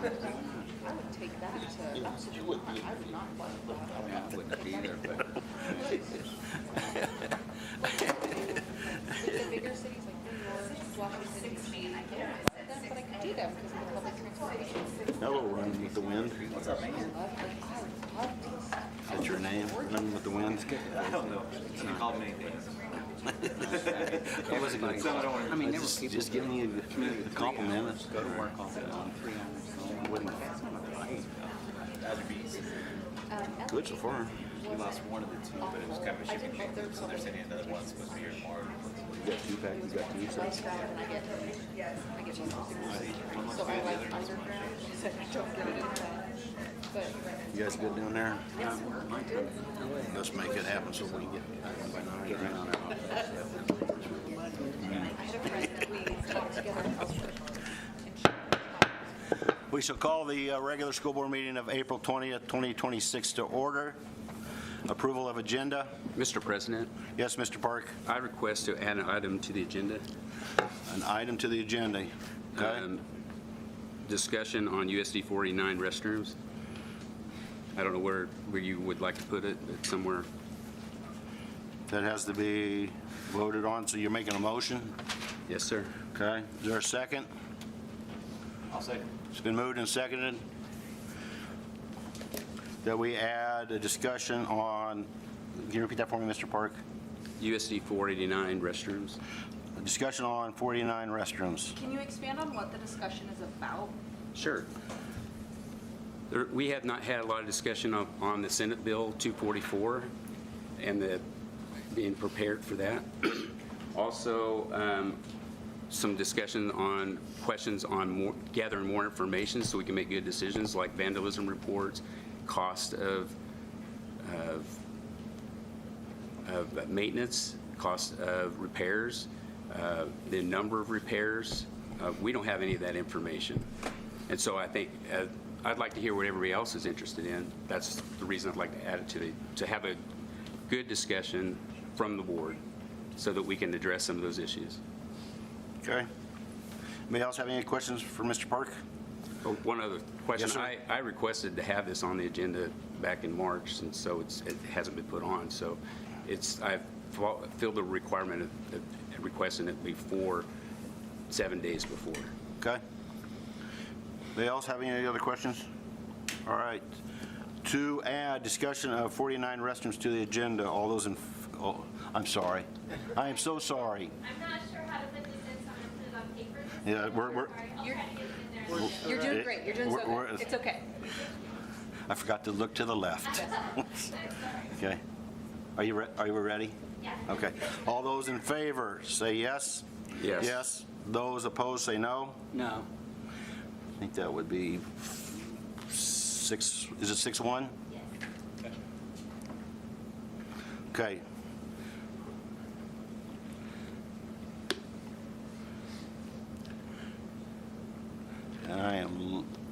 would take that to, that's what I would not like that. I wouldn't either, but The bigger cities like New York, Washington, D.C., I get it, but I could do that because of the public transportation. Hello, Run with the Wind. what's up, man? I love these. That's your name, Run with the Wind? I don't know. You called many things. It wasn't going to. I mean, there were people Just giving you a compliment. go to work on 3 hours. That'd be easy. Good so far. We lost one of the two, but it was kind of a shipping shortage, so they're sending another one supposed to be here tomorrow. You got 2 packs, you got 2 sets. And I get one. So I like underground, so I don't get it inside. But You guys good down there? yes, I do. Let's make it happen so we can get by 9. Getting on our office. I had a friend that we talked together in Ellsworth. We shall call the regular school board meeting of April 20th, 2026 to order. Approval of agenda. Mr. President, Yes, Mr. Park. I request to add an item to the agenda. An item to the agenda. Okay. Discussion on USD 49 restrooms. I don't know where you would like to put it, but somewhere. That has to be voted on, so you're making a motion. Yes, sir. Okay. Is there a second? I'll say. It's been moved and seconded that we add a discussion on, can you repeat that for me, Mr. Park? USD 489 restrooms. A discussion on 49 restrooms. Can you expand on what the discussion is about? Sure. We have not had a lot of discussion on the Senate Bill 244 and being prepared for that. Also, some discussion on questions on gathering more information so we can make good decisions like vandalism reports, cost of maintenance, cost of repairs, the number of repairs. We don't have any of that information. And so I think I'd like to hear what everybody else is interested in. That's the reason I'd like to add it to have a good discussion from the board so that we can address some of those issues. Okay. Anybody else have any questions for Mr. Park? Oh, one other question. Yes, sir. I requested to have this on the agenda back in March, and so it hasn't been put on. So I feel the requirement of requesting it before 7 days before. Okay. Anybody else have any other questions? All right. To add discussion of 49 restrooms to the agenda, all those in, I'm sorry. I am so sorry. I'm not sure how to put this in, so I'm going to put it on paper. Yeah, we're You're doing great, you're doing so We're- good. It's okay. I forgot to look to the left. Okay. Are you ready? Yeah. Okay. All those in favor, say yes. Yes. Yes. Those opposed, say no. No. I think that would be 6, is it 6-1? Yes. Okay.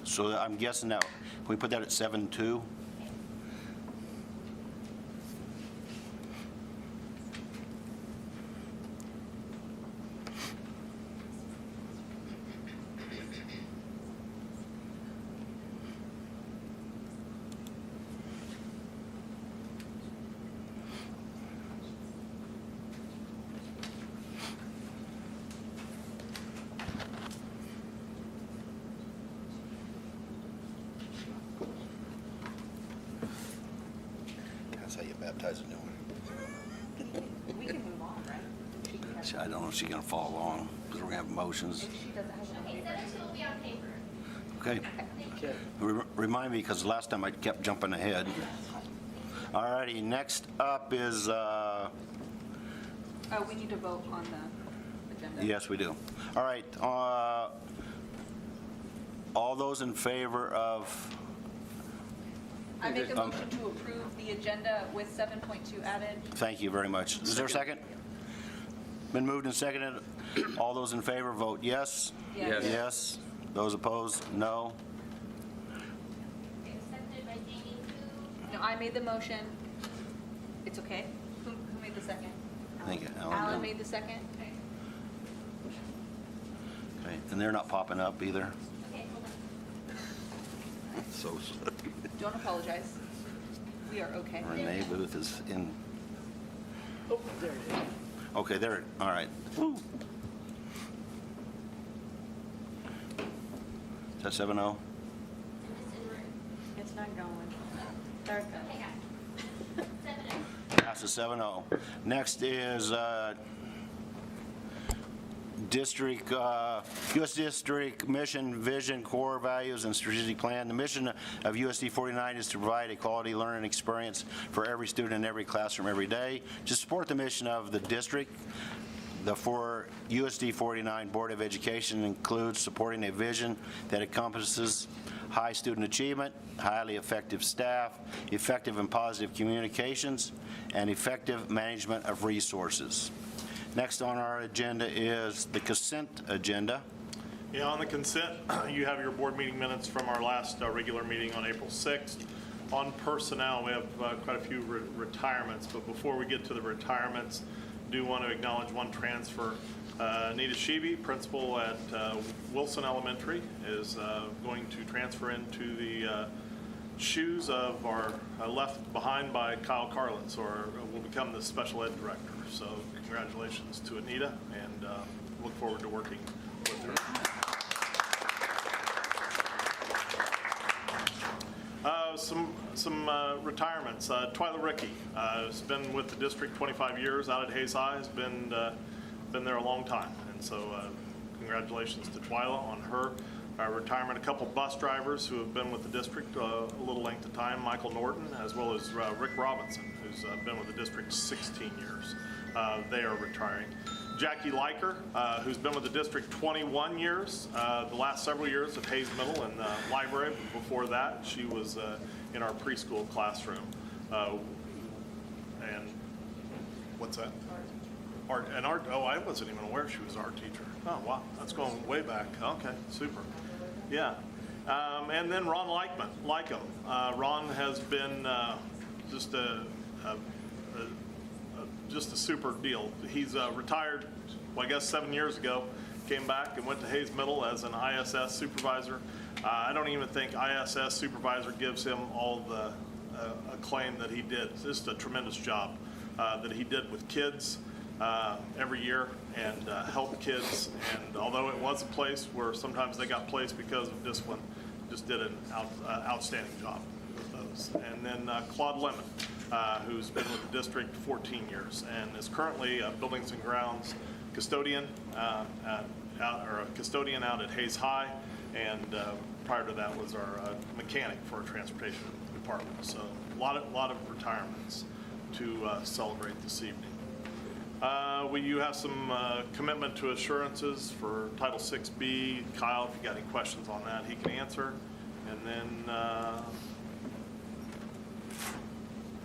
So I'm guessing that, can we put that at 7-2? That's how you baptize a new one. We can move on, right? She has- I don't know if she's gonna follow along, because we're gonna have motions. If she doesn't have an Okay, 7-2 will be on paper. Okay. Remind me, because last time I kept jumping ahead. All righty, next up is, Oh, we need to vote on the agenda. yes, we do. All right, all those in favor of, I make a motion to approve the agenda with 7.2 added. thank you very much. Is there a second? Been moved and seconded. All those in favor, vote yes. Yes. Yes. Those opposed, no. Okay, seconded by Jamie. Who? No, I made the motion. It's okay. Who made the second? Thank you, Alan Alan. made the second. Okay, and they're not popping up either. Okay, hold on. so sorry. Don't apologize. We are okay. Renee Booth is in. Oh, there it is. Okay, there, all right. Woo. Is that 7-0? In this room. It's not going. Third go. Okay, guys. 7-0. Passes 7-0. Next is district, U.S. District Mission, Vision, Core Values, and Strategic Plan. The mission of USD 49 is to provide a quality learning experience for every student in every classroom every day. To support the mission of the district, the for USD 49 Board of Education includes supporting a vision that encompasses high student achievement, highly effective staff, effective and positive communications, and effective management of resources. Next on our agenda is the consent agenda. Yeah, on the consent, you have your board meeting minutes from our last regular meeting on April 6th. On personnel, we have quite a few retirements, but before we get to the retirements, do want to acknowledge one transfer. Anita Sheeby, principal at Wilson Elementary, is going to transfer into the shoes of our left behind by Kyle Carlin, so will become the special ed director. So congratulations to Anita, and look forward to working with her. Some retirements. Twyla Rickey has been with the district 25 years out at Hayes High, has been there a long time, and so congratulations to Twyla on her retirement. A couple bus drivers who have been with the district a little length of time, Michael Norton, as well as Rick Robinson, who's been with the district 16 years. They are retiring. Jackie Liker, who's been with the district 21 years, the last several years at Hayes Middle in the library. But before that, she was in our preschool classroom. And what's that? Art. And art. Oh, I wasn't even aware she was an art teacher. Oh, wow. That's going way back. Okay, super. Yeah. And then Ron Lycum. Ron has been just a super deal. He's retired, well, I guess 7 years ago, came back and went to Hayes Middle as an ISS supervisor. I don't even think ISS supervisor gives him all the acclaim that he did. It's just a tremendous job that he did with kids every year and helped kids. And although it was a place where sometimes they got placed because of discipline, just did an outstanding job with those. And then Claude Lemon, who's been with the district 14 years and is currently a buildings and grounds custodian, or a custodian out at Hayes High, and prior to that was our mechanic for our transportation department. So a lot of retirements to celebrate this evening. You have some commitment to assurances for Title 6B. Kyle, if you got any questions on that, he can answer. And then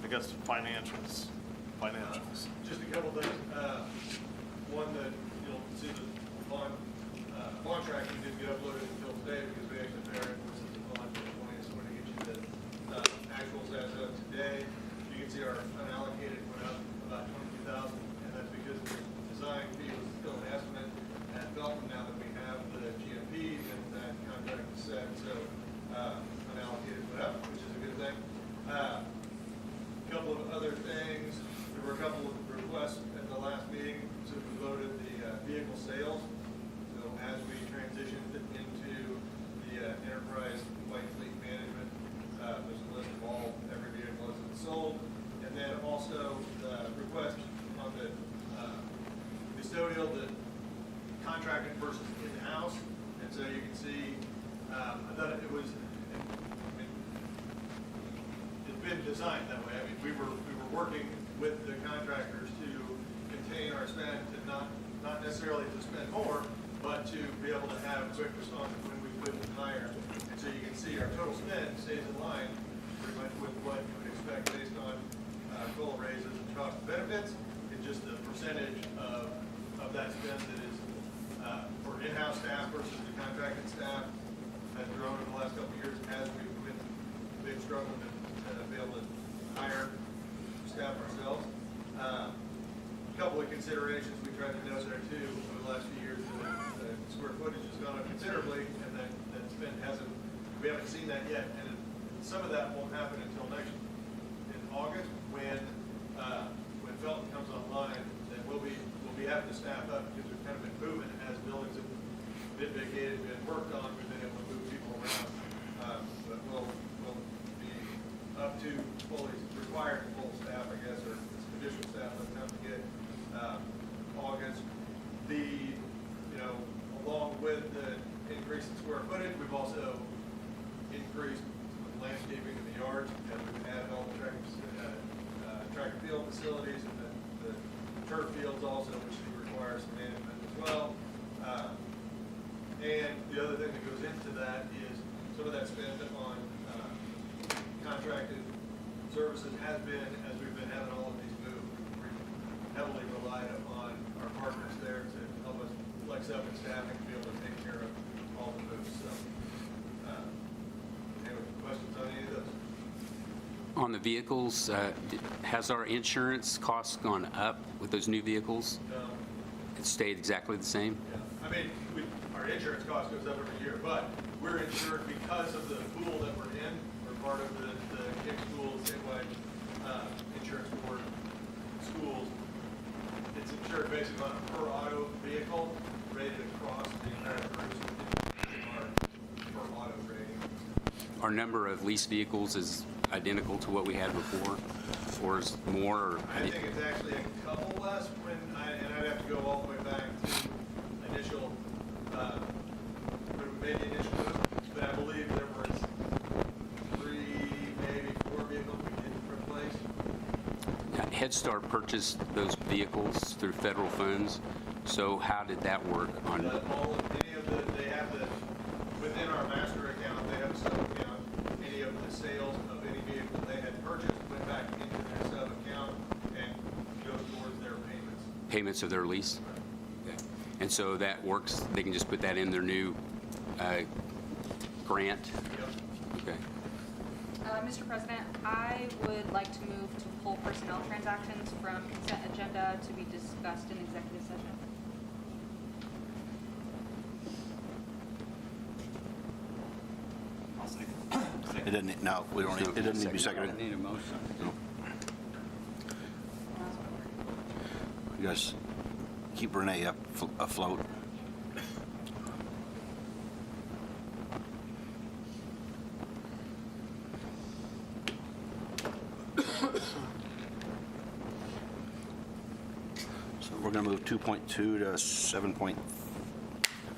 I guess financials. Just a couple things. One that you'll see the bond tracking didn't get uploaded until today because we actually prepared the bond for the 20th. So we're going to get you the actuals as of today. You can see our unallocated went up about $22,000, and that's because the design fee was still an estimate at Felton. Now that we have the GMPs and that contract is set, so unallocated went up, which is a good thing. A couple of other things. There were a couple of requests at the last meeting, so we voted the vehicle sales. So as we transitioned into the enterprise white fleet management, there's a list of every vehicle that's sold. And then also the request on the custodial, the contracted versus in-house. And so you can see, I thought it was, it's been designed that way. I mean, we were working with the contractors to contain our spend, to not necessarily to spend more, but to be able to have quick response when we couldn't hire. And so you can see our total spend stays in line pretty much with what you would expect based on COLA raises and cost of benefits. It's just the percentage of that spend that is for in-house staff versus the contracted staff has grown in the last couple of years as we've been struggling to be able to hire staff ourselves. A couple of considerations we tried to note there too over the last few years. The square footage has gone up considerably, and that spend we haven't seen that yet, and some of that won't happen until in August, when Felton comes online, then we'll be having to staff up because we've kind of been moving as buildings have been vacated, been worked on, we've been able to move people around. But we'll be up to fully required full staff, I guess, or additional staff by the time we get August. Along with the increase in square footage, we've also increased landscaping in the yards, and we've added all the track and field facilities and the turf fields also, which do require some management as well. And the other thing that goes into that is some of that spend on contracted services has been, as we've been having all of these moves, we've heavily relied upon our partners there to help us flex up in staffing to be able to take care of all the moves. So, any questions on any of those? On the vehicles, has our insurance costs gone up with those new vehicles? No. It stayed exactly the same? Yeah. I mean, our insurance cost goes up every year, but we're insured because of the pool that we're in. We're part of the KIC schools, statewide insurance board schools. It's insured basically on a per auto vehicle rated across the entire cruise in our per auto rating. Our number of leased vehicles is identical to what we had before, or is more? Or I think it's actually a couple less and I'd have to go all the way back to initial, when we made the initial move, but I believe there was 3, maybe 4 vehicles we didn't replace. Head Start purchased those vehicles through federal funds, so how did that work on? They have within our master account, they have a sub account. Any of the sales of any vehicle they had purchased went back into their sub account and goes towards their payments. Payments of their lease? And so that works, they can just put that in their new grant? Yep. Okay. Mr. President, I would like to move to pull personnel transactions from consent agenda to be discussed in executive session. It doesn't, no, we don't, it doesn't need to be seconded. Need a motion. No. You guys keep Renee afloat. So we're going to move 2.2 to 7 point,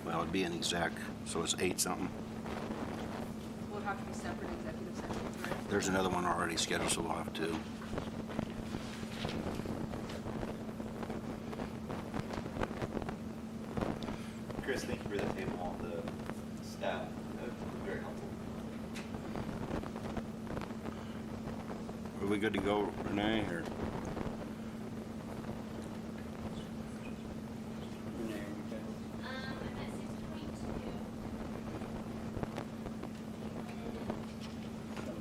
well, it'd be an exact, so it's 8 something. We'll have to be separate executive sessions, right? There's another one already scheduled, so we'll have to. Chris, thank you for the table on the staff. That was very helpful. Are we good to go, Renee, or? I'm at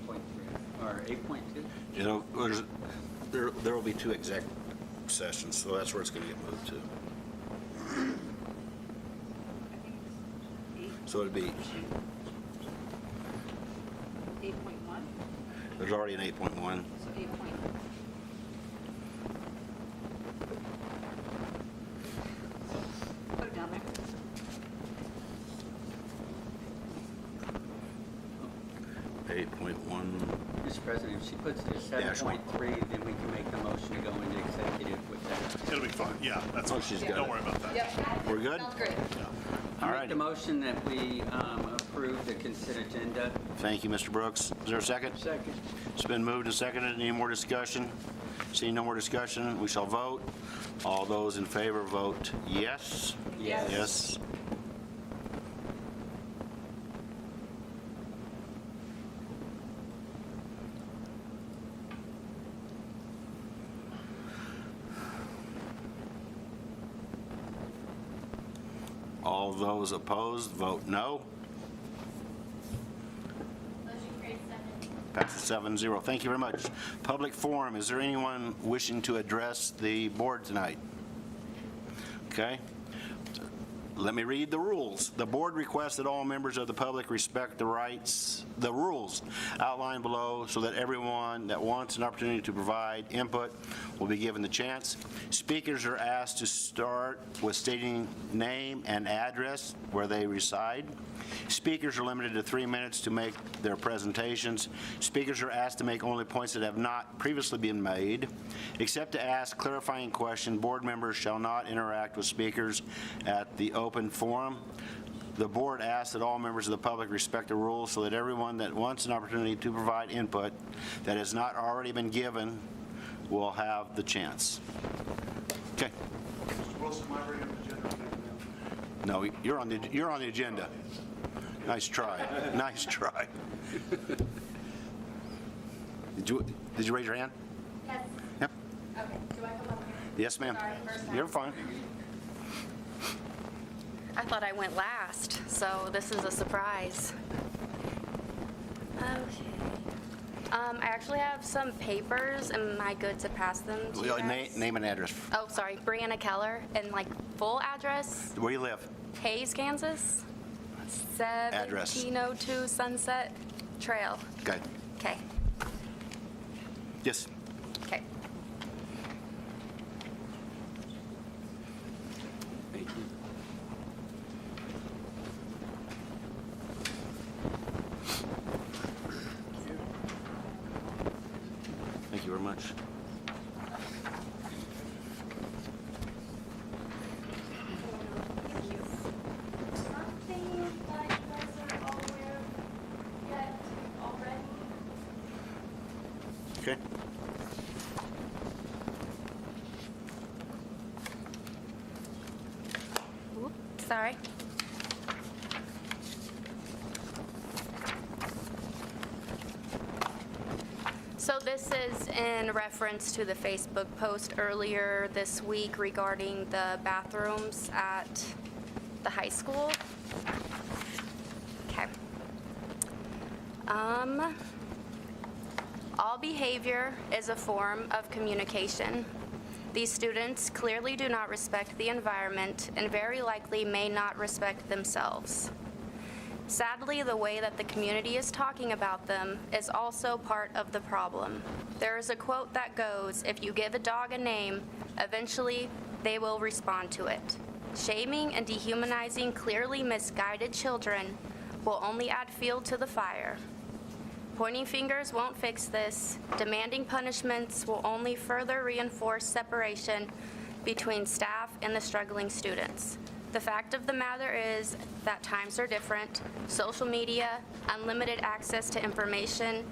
6.2. Or 8.2? You know, there will be 2 exec sessions, so that's where it's going to get moved to. So it'd be, 8.1? there's already an 8.1. So 8. Put it down there. 8.1. Mr. President, if she puts it at Yeah, sure. 7.3, then we can make the motion to go into executive with that. It'll be fine. Yeah, that's Oh, fine. she's got Don't it. worry about that. Yep. We're good? Sounds great. All I right. make the motion that we approve the consent agenda. Thank you, Mr. Brooks. Is there a second? Second. It's been moved and seconded. Any more discussion? Seeing no more discussion, we shall vote. All those in favor vote yes. Yes. Yes. All those opposed vote no. Motion carries 7. Passes 7-0. Thank you very much. Public forum, is there anyone wishing to address the board tonight? Okay. let me read the rules. The board requests that all members of the public respect the rules outlined below so that everyone that wants an opportunity to provide input will be given the chance. Speakers are asked to start with stating name and address where they reside. Speakers are limited to 3 minutes to make their presentations. Speakers are asked to make only points that have not previously been made. Except to ask clarifying questions, board members shall not interact with speakers at the open forum. The board asks that all members of the public respect the rules so that everyone that wants an opportunity to provide input that has not already been given will have the chance. Okay. Mr. Wilson, am I bringing up the agenda? No, you're on the agenda. Nice try. Nice try. Did you raise your hand? Yes. Yep. Okay, do I come up here? Yes, ma'am. Sorry, first time. You're fine. I thought I went last, so this is a surprise. Okay. I actually have some papers. Am I good to pass them to you guys? Name and address. Oh, sorry. Brianna Keller. And full address, Where you live? Hayes, Kansas. Address. 1702 Sunset Trail. Okay. Okay. Yes. Okay. Thank you. Thank you very much. Something that you guys are all aware of yet already? Okay. Oop, sorry. So this is in reference to the Facebook post earlier this week regarding the bathrooms at the high school. Okay. All behavior is a form of communication. These students clearly do not respect the environment and very likely may not respect themselves. Sadly, the way that the community is talking about them is also part of the problem. There is a quote that goes, "If you give a dog a name, eventually they will respond to it." Shaming and dehumanizing clearly misguided children will only add fuel to the fire. Pointing fingers won't fix this. Demanding punishments will only further reinforce separation between staff and the struggling students. The fact of the matter is that times are different. Social media, unlimited access to information,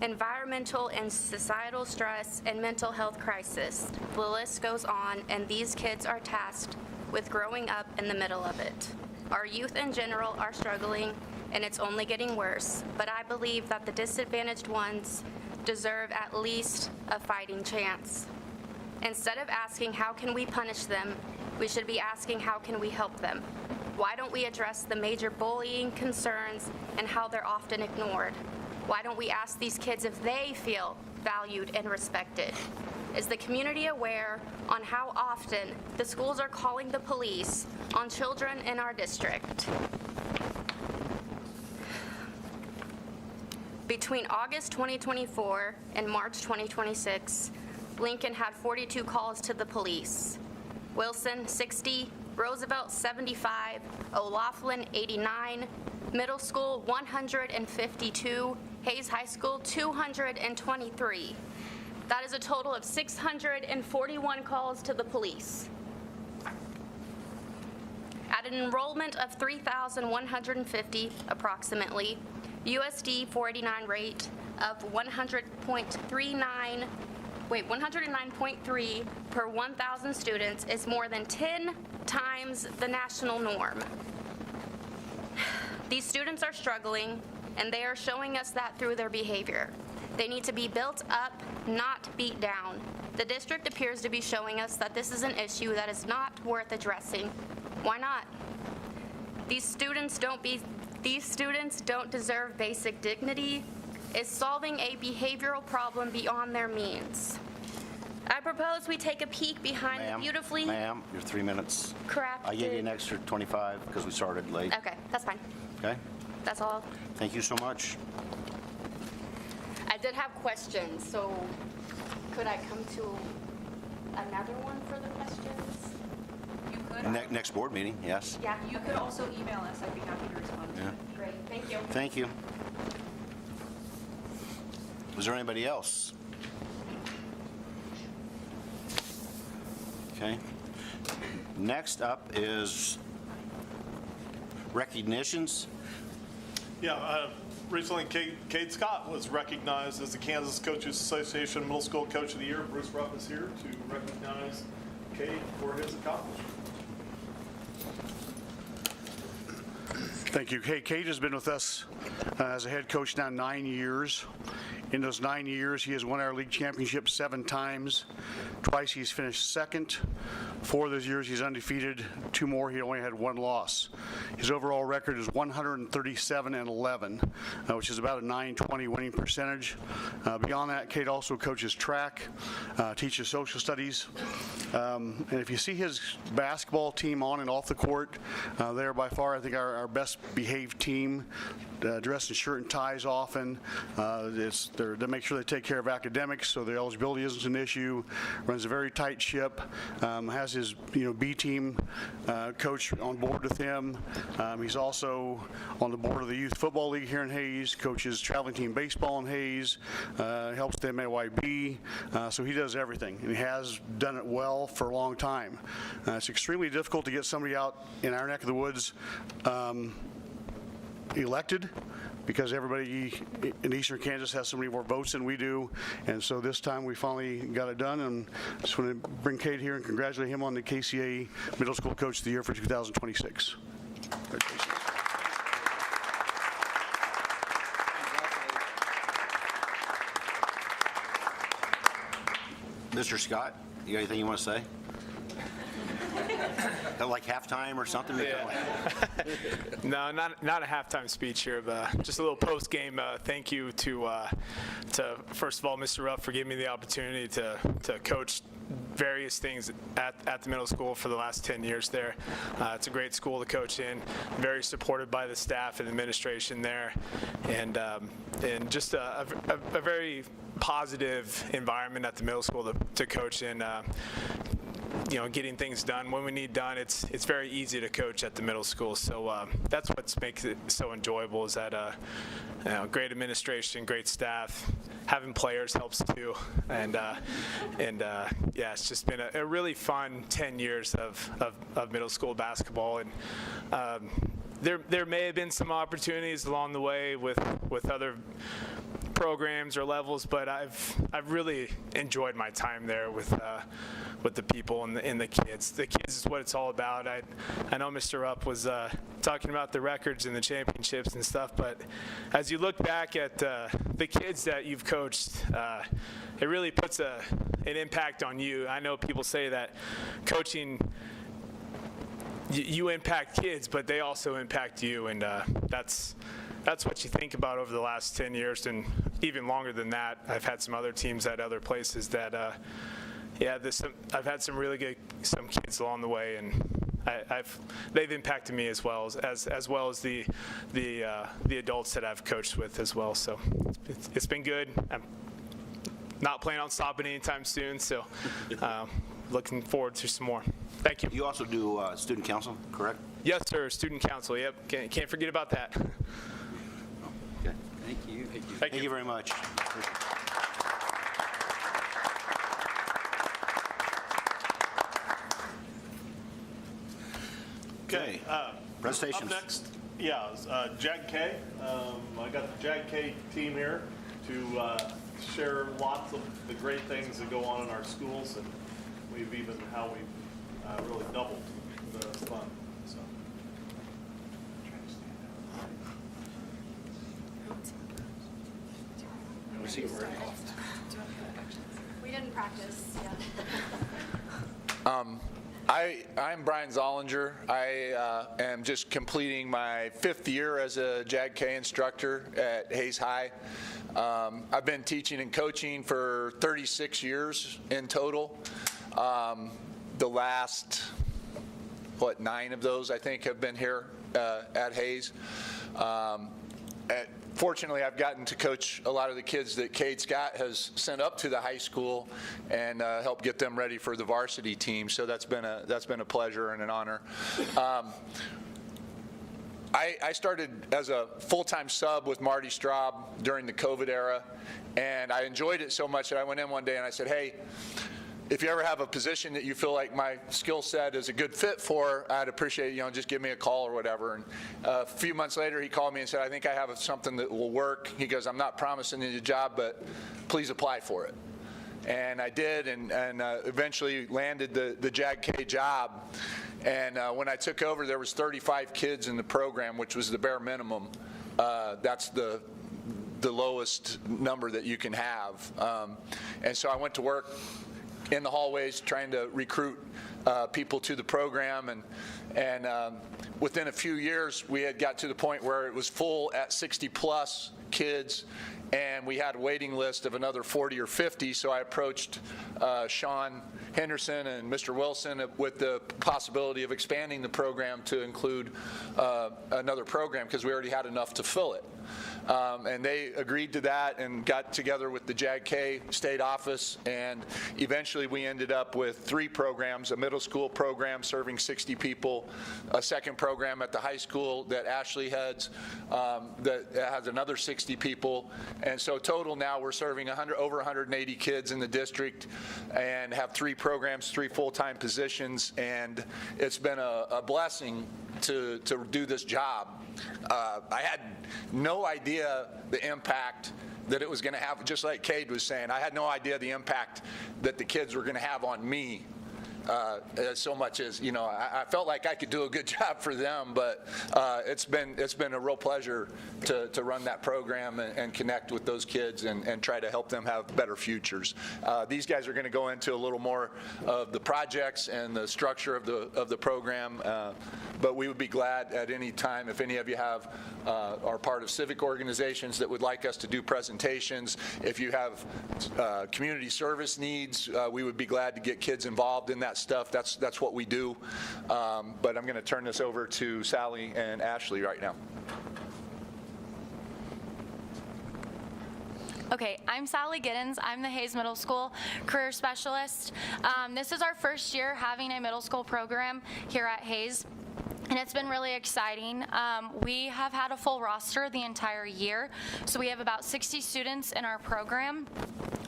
environmental and societal stress, and mental health crisis. The list goes on, and these kids are tasked with growing up in the middle of it. Our youth in general are struggling, and it's only getting worse, but I believe that the disadvantaged ones deserve at least a fighting chance. Instead of asking how can we punish them, we should be asking how can we help them. Why don't we address the major bullying concerns and how they're often ignored? Why don't we ask these kids if they feel valued and respected? Is the community aware on how often the schools are calling the police on children in our district? Between August 2024 and March 2026, Lincoln had 42 calls to the police. Wilson, 60, Roosevelt, 75, O'Laughlin, 89, Middle School, 152, Hayes High School, 223. That is a total of 641 calls to the police. At an enrollment of 3,150 approximately, USD 489 rate of 109.3 per 1,000 students is more than 10 times the national norm. These students are struggling, and they are showing us that through their behavior. They need to be built up, not beat down. The district appears to be showing us that this is an issue that is not worth addressing. Why not? These students don't deserve basic dignity. Is solving a behavioral problem beyond their means? I propose we take a peek behind the Ma'am, beautifully Ma'am, your 3 minutes. crafted. I gave you an extra 25 because we started late. Okay, that's fine. Okay? That's all. Thank you so much. I did have questions, so could I come to another one for the questions? You could, Next board meeting, yes. Yeah. you could also email us. I'd be happy to respond to Yeah. it. Great, thank you. Thank you. Is there anybody else? Okay. Next up is recognitions. Yeah, recently Cade Scott was recognized as the Kansas Coaches Association Middle School Coach of the Year. Bruce Rupp is here to recognize Cade for his accomplishment. Thank you. Hey, Cade has been with us as a head coach now 9 years. In those 9 years, he has won our league championship 7 times. Twice he's finished second. 4 of those years he's undefeated. 2 more he only had 1 loss. His overall record is 137-11, which is about a 920 winning percentage. Beyond that, Cade also coaches track, teaches social studies. And if you see his basketball team on and off the court, they are by far, I think, our best behaved team. Dressed in shirt and ties often. They make sure they take care of academics, so the eligibility isn't an issue. Runs a very tight ship. Has his B team coach on board with him. He's also on the board of the youth football league here in Hayes. Coaches traveling team baseball in Hayes. Helps the MAYB. So he does everything, and he has done it well for a long time. It's extremely difficult to get somebody out in our neck of the woods elected, because everybody in eastern Kansas has so many more votes than we do, and so this time we finally got it done, and I just want to bring Cade here and congratulate him on the KCA Middle School Coach of the Year for 2026. Congratulations. Mr. Scott, you got anything you want to say? Like halftime or something? No, not a halftime speech here, but just a little post-game thank you to first of all, Mr. Rupp, for giving me the opportunity to coach various things at the middle school for the last 10 years there. It's a great school to coach in, very supported by the staff and administration there, and just a very positive environment at the middle school to coach in. Getting things done when we need done. It's very easy to coach at the middle school, so that's what makes it so enjoyable. Is that great administration, great staff, having players helps too, and yeah, it's just been a really fun 10 years of middle school basketball, and there may have been some opportunities along the way with other programs or levels, but I've really enjoyed my time there with the people and the kids. The kids is what it's all about. I know Mr. Rupp was talking about the records and the championships and stuff, but as you look back at the kids that you've coached, it really puts an impact on you. I know people say that coaching, you impact kids, but they also impact you, and that's what you think about over the last 10 years, and even longer than that. I've had some other teams at other places that, I've had some really good kids along the way, and they've impacted me as well as the adults that I've coached with as well. So it's been good. I'm not planning on stopping anytime soon, so looking forward to some more. Thank you. You also do student council, correct? Yes, sir. Student council. Yep. Can't forget about that. Okay. Thank you. Thank you very much. Okay. Presentations. Up next, JAG-K. I got the JAG-K team here to share lots of the great things that go on in our schools, and how we've really doubled the fund. So. We didn't practice, yeah. I'm Brian Zollinger. I am just completing my 5th year as a JAG-K instructor at Hayes High. I've been teaching and coaching for 36 years in total. The last, 9 of those, I think, have been here at Hayes. Fortunately, I've gotten to coach a lot of the kids that Cade Scott has sent up to the high school and help get them ready for the varsity team. So that's been a pleasure and an honor. I started as a full-time sub with Marty Straub during the COVID era, and I enjoyed it so much that I went in one day and I said, hey, if you ever have a position that you feel like my skill set is a good fit for, I'd appreciate, just give me a call or whatever. And a few months later, he called me and said, I think I have something that will work. He goes, I'm not promising you a job, but please apply for it. And I did, and eventually landed the JAG-K job. And when I took over, there was 35 kids in the program, which was the bare minimum. That's the lowest number that you can have. And so I went to work in the hallways trying to recruit people to the program, and within a few years we had got to the point where it was full at 60 plus kids, and we had a waiting list of another 40 or 50. So I approached Sean Henderson and Mr. Wilson with the possibility of expanding the program to include another program, because we already had enough to fill it. And they agreed to that and got together with the JAG-K state office, and eventually we ended up with 3 programs: a middle school program serving 60 people, a second program at the high school that Ashley heads that has another 60 people, and so total now we're serving over 180 kids in the district and have 3 programs, 3 full-time positions, and it's been a blessing to do this job. I had no idea the impact that it was going to have. Just like Cade was saying, I had no idea the impact that the kids were going to have on me. So much as, I felt like I could do a good job for them, but it's been a real pleasure to run that program and connect with those kids and try to help them have better futures. These guys are going to go into a little more of the projects and the structure of the program, but we would be glad at any time if any of you are part of civic organizations that would like us to do presentations. If you have community service needs, we would be glad to get kids involved in that stuff. That's what we do. But I'm going to turn this over to Sally and Ashley right now. Okay, I'm Sally Giddens. I'm the Hayes Middle School Career Specialist. This is our first year having a middle school program here at Hayes, and it's been really exciting. We have had a full roster the entire year, so we have about 60 students in our program.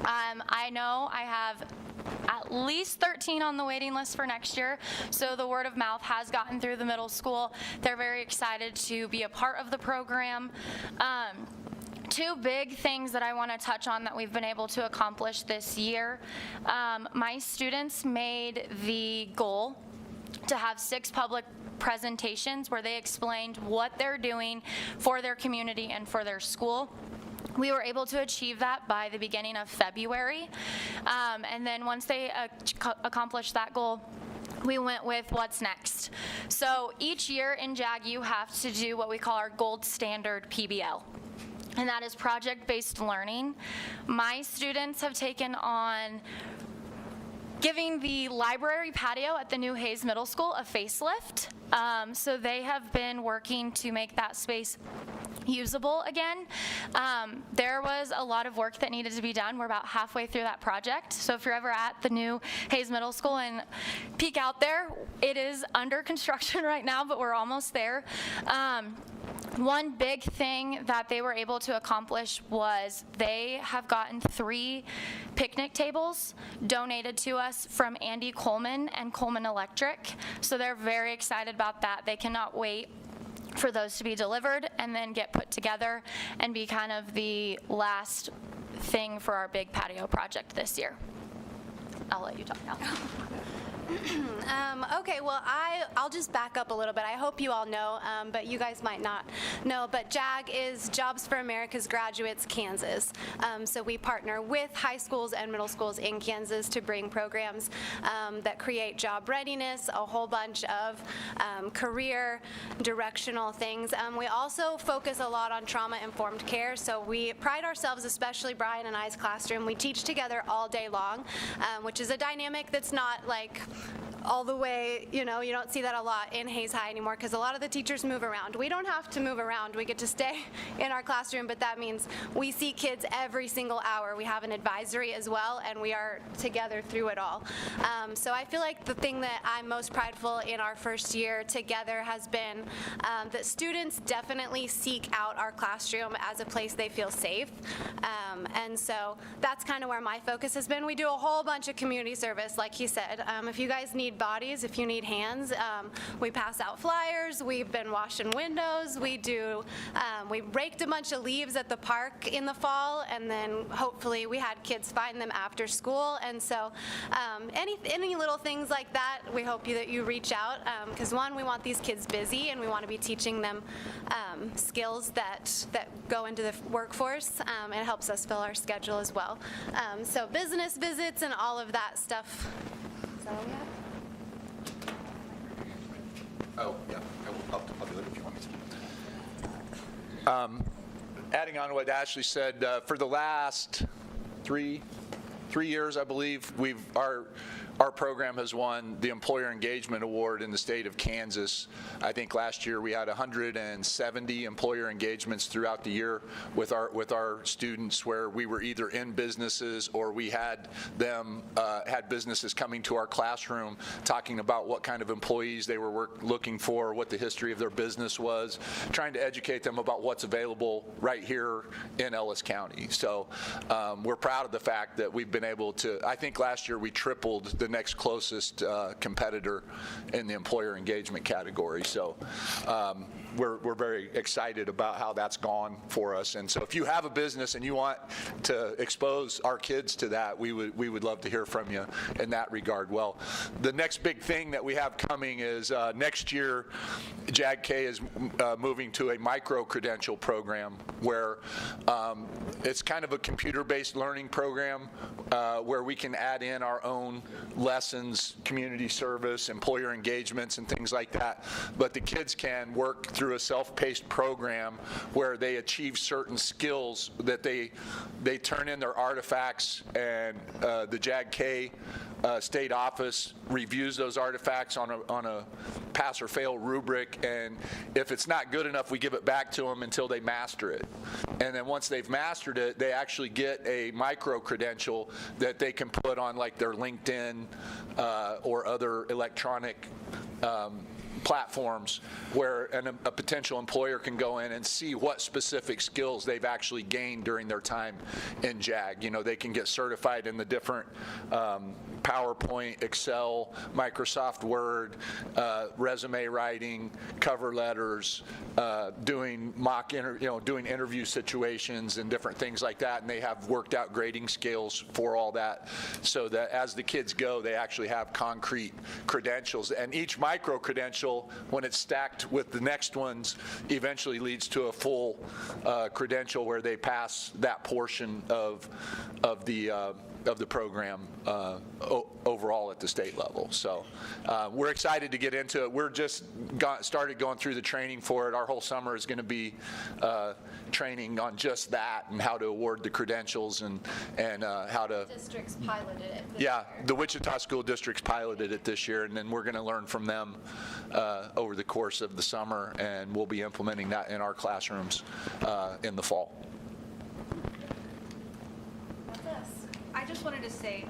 I know I have at least 13 on the waiting list for next year, so the word of mouth has gotten through the middle school. They're very excited to be a part of the program. 2 big things that I want to touch on that we've been able to accomplish this year. My students made the goal to have 6 public presentations where they explained what they're doing for their community and for their school. We were able to achieve that by the beginning of February. And then once they accomplished that goal, we went with what's next. So each year in JAG, you have to do what we call our gold standard PBL. And that is project-based learning. My students have taken on giving the library patio at the new Hayes Middle School a facelift. So they have been working to make that space usable again. There was a lot of work that needed to be done. We're about halfway through that project. So if you're ever at the new Hayes Middle School and peek out there, it is under construction right now, but we're almost there. One big thing that they were able to accomplish was they have gotten 3 picnic tables donated to us from Andy Coleman and Coleman Electric. So they're very excited about that. They cannot wait for those to be delivered and then get put together and be kind of the last thing for our big patio project this year. I'll let you talk now. Okay, well, I'll just back up a little bit. I hope you all know, but you guys might not know, but JAG is Jobs for America's Graduates Kansas. So we partner with high schools and middle schools in Kansas to bring programs that create job readiness, a whole bunch of career directional things. We also focus a lot on trauma-informed care, so we pride ourselves, especially Brian and I's classroom, we teach together all day long, which is a dynamic that's not like all the way, you don't see that a lot in Hayes High anymore because a lot of the teachers move around. We don't have to move around. We get to stay in our classroom, but that means we see kids every single hour. We have an advisory as well, and we are together through it all. So I feel like the thing that I'm most prideful in our first year together has been that students definitely seek out our classroom as a place they feel safe. And so that's kind of where my focus has been. We do a whole bunch of community service, like he said. If you guys need bodies, if you need hands, we pass out flyers. We've been washing windows. We raked a bunch of leaves at the park in the fall, and then hopefully we had kids find them after school. And so any little things like that, we hope that you reach out, because one, we want these kids busy, and we want to be teaching them skills that go into the workforce. It helps us fill our schedule as well. So business visits and all of that stuff. Is that all we have? Oh, yeah, I'll do it if you want me to. Adding on to what Ashley said, for the last three years, I believe, our program has won the Employer Engagement Award in the state of Kansas. I think last year we had 170 employer engagements throughout the year with our students, where we were either in businesses or we had them had businesses coming to our classroom talking about what kind of employees they were looking for, what the history of their business was, trying to educate them about what's available right here in Ellis County. So we're proud of the fact that we've been able to, I think last year we tripled the next closest competitor in the employer engagement category. So we're very excited about how that's gone for us. And so if you have a business and you want to expose our kids to that, we would love to hear from you in that regard. Well, the next big thing that we have coming is next year, JAG-K is moving to a micro-credential program where it's kind of a computer-based learning program where we can add in our own lessons, community service, employer engagements, and things like that. But the kids can work through a self-paced program where they achieve certain skills that they turn in their artifacts, and the JAG-K state office reviews those artifacts on a pass or fail rubric, and if it's not good enough, we give it back to them until they master it. And then once they've mastered it, they actually get a micro-credential that they can put on like their LinkedIn or other electronic platforms where a potential employer can go in and see what specific skills they've actually gained during their time in JAG. You know, they can get certified in the different PowerPoint, Excel, Microsoft Word, resume writing, cover letters, doing doing interview situations and different things like that. And they have worked out grading scales for all that, so that as the kids go, they actually have concrete credentials. And each micro credential, when it's stacked with the next ones, eventually leads to a full credential where they pass that portion of the program overall at the state level. So we're excited to get into it. We're just started going through the training for it. Our whole summer is going to be training on just that and how to award the credentials and how to. Districts piloted it. Yeah, the Wichita School Districts piloted it this year, and then we're going to learn from them over the course of the summer, and we'll be implementing that in our classrooms in the fall. I just wanted to say,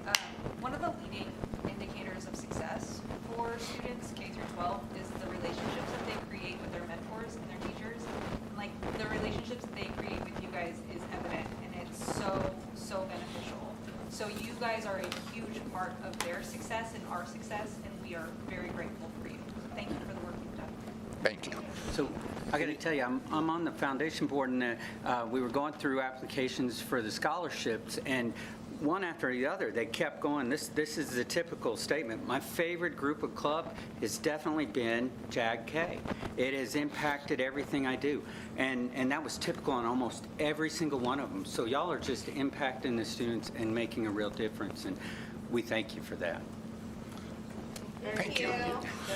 one of the leading indicators of success for students K through 12 is the relationships that they create with their mentors and their teachers. And like the relationships that they create with you guys is evident, and it's so beneficial. So you guys are a huge part of their success and our success, and we are very grateful for you. So thank you for the work you've done. Thank you. So I got to tell you, I'm on the foundation board, and we were going through applications for the scholarships, and one after the other, they kept going. This is the typical statement. My favorite group of club has definitely been JAG-K. It has impacted everything I do. And that was typical on almost every single one of them. So y'all are just impacting the students and making a real difference. And we thank you for that. Thank you.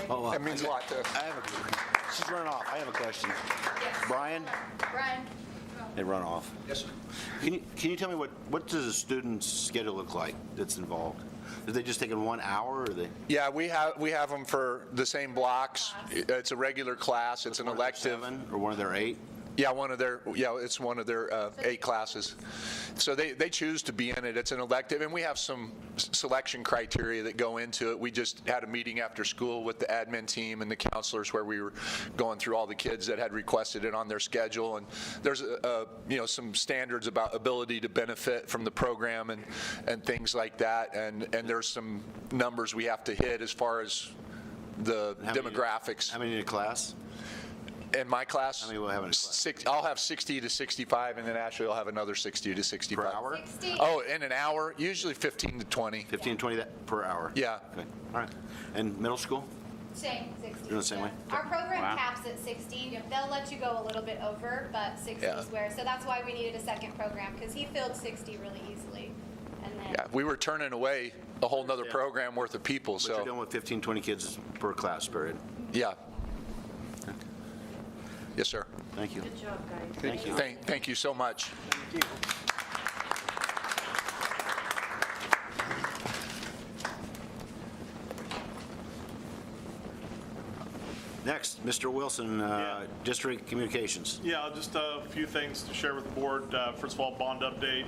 Oh, That means a lot to us. She's running off. I have a question. Brian? Brian? They run off. Yes, sir. Can you tell me what does a student's schedule look like that's involved? Are they just taking 1 hour, or are they? Yeah, we have them for the same blocks. It's a regular class. It's an elective. 7 or one of their 8? Yeah, it's one of their 8 classes. So they choose to be in it. It's an elective, and we have some selection criteria that go into it. We just had a meeting after school with the admin team and the counselors where we were going through all the kids that had requested it on their schedule. And there's some standards about ability to benefit from the program and things like that. And there's some numbers we have to hit as far as the demographics. How many in a class? In my class, How many will have in a class? I'll have 60 to 65, and then Ashley will have another 60 to 65. Per hour? 60. Oh, in an hour, usually 15 to 20. 15, 20 per hour? Yeah. Okay, all right. And middle school? Same, 60. Doing the same way? Our program Wow. caps at 60. They'll let you go a little bit over, but 60 Yeah. is where. So that's why we needed a second program, because he filled 60 really easily. And then Yeah, we were turning away a whole nother program worth of people, But you're so, dealing with 15, 20 kids per class period. yeah. Yes, sir. Thank you. Good job, guys. Thank you. Thank you so much. Next, Mr. Wilson, District Communications. Yeah, just a few things to share with the board. First of all, bond update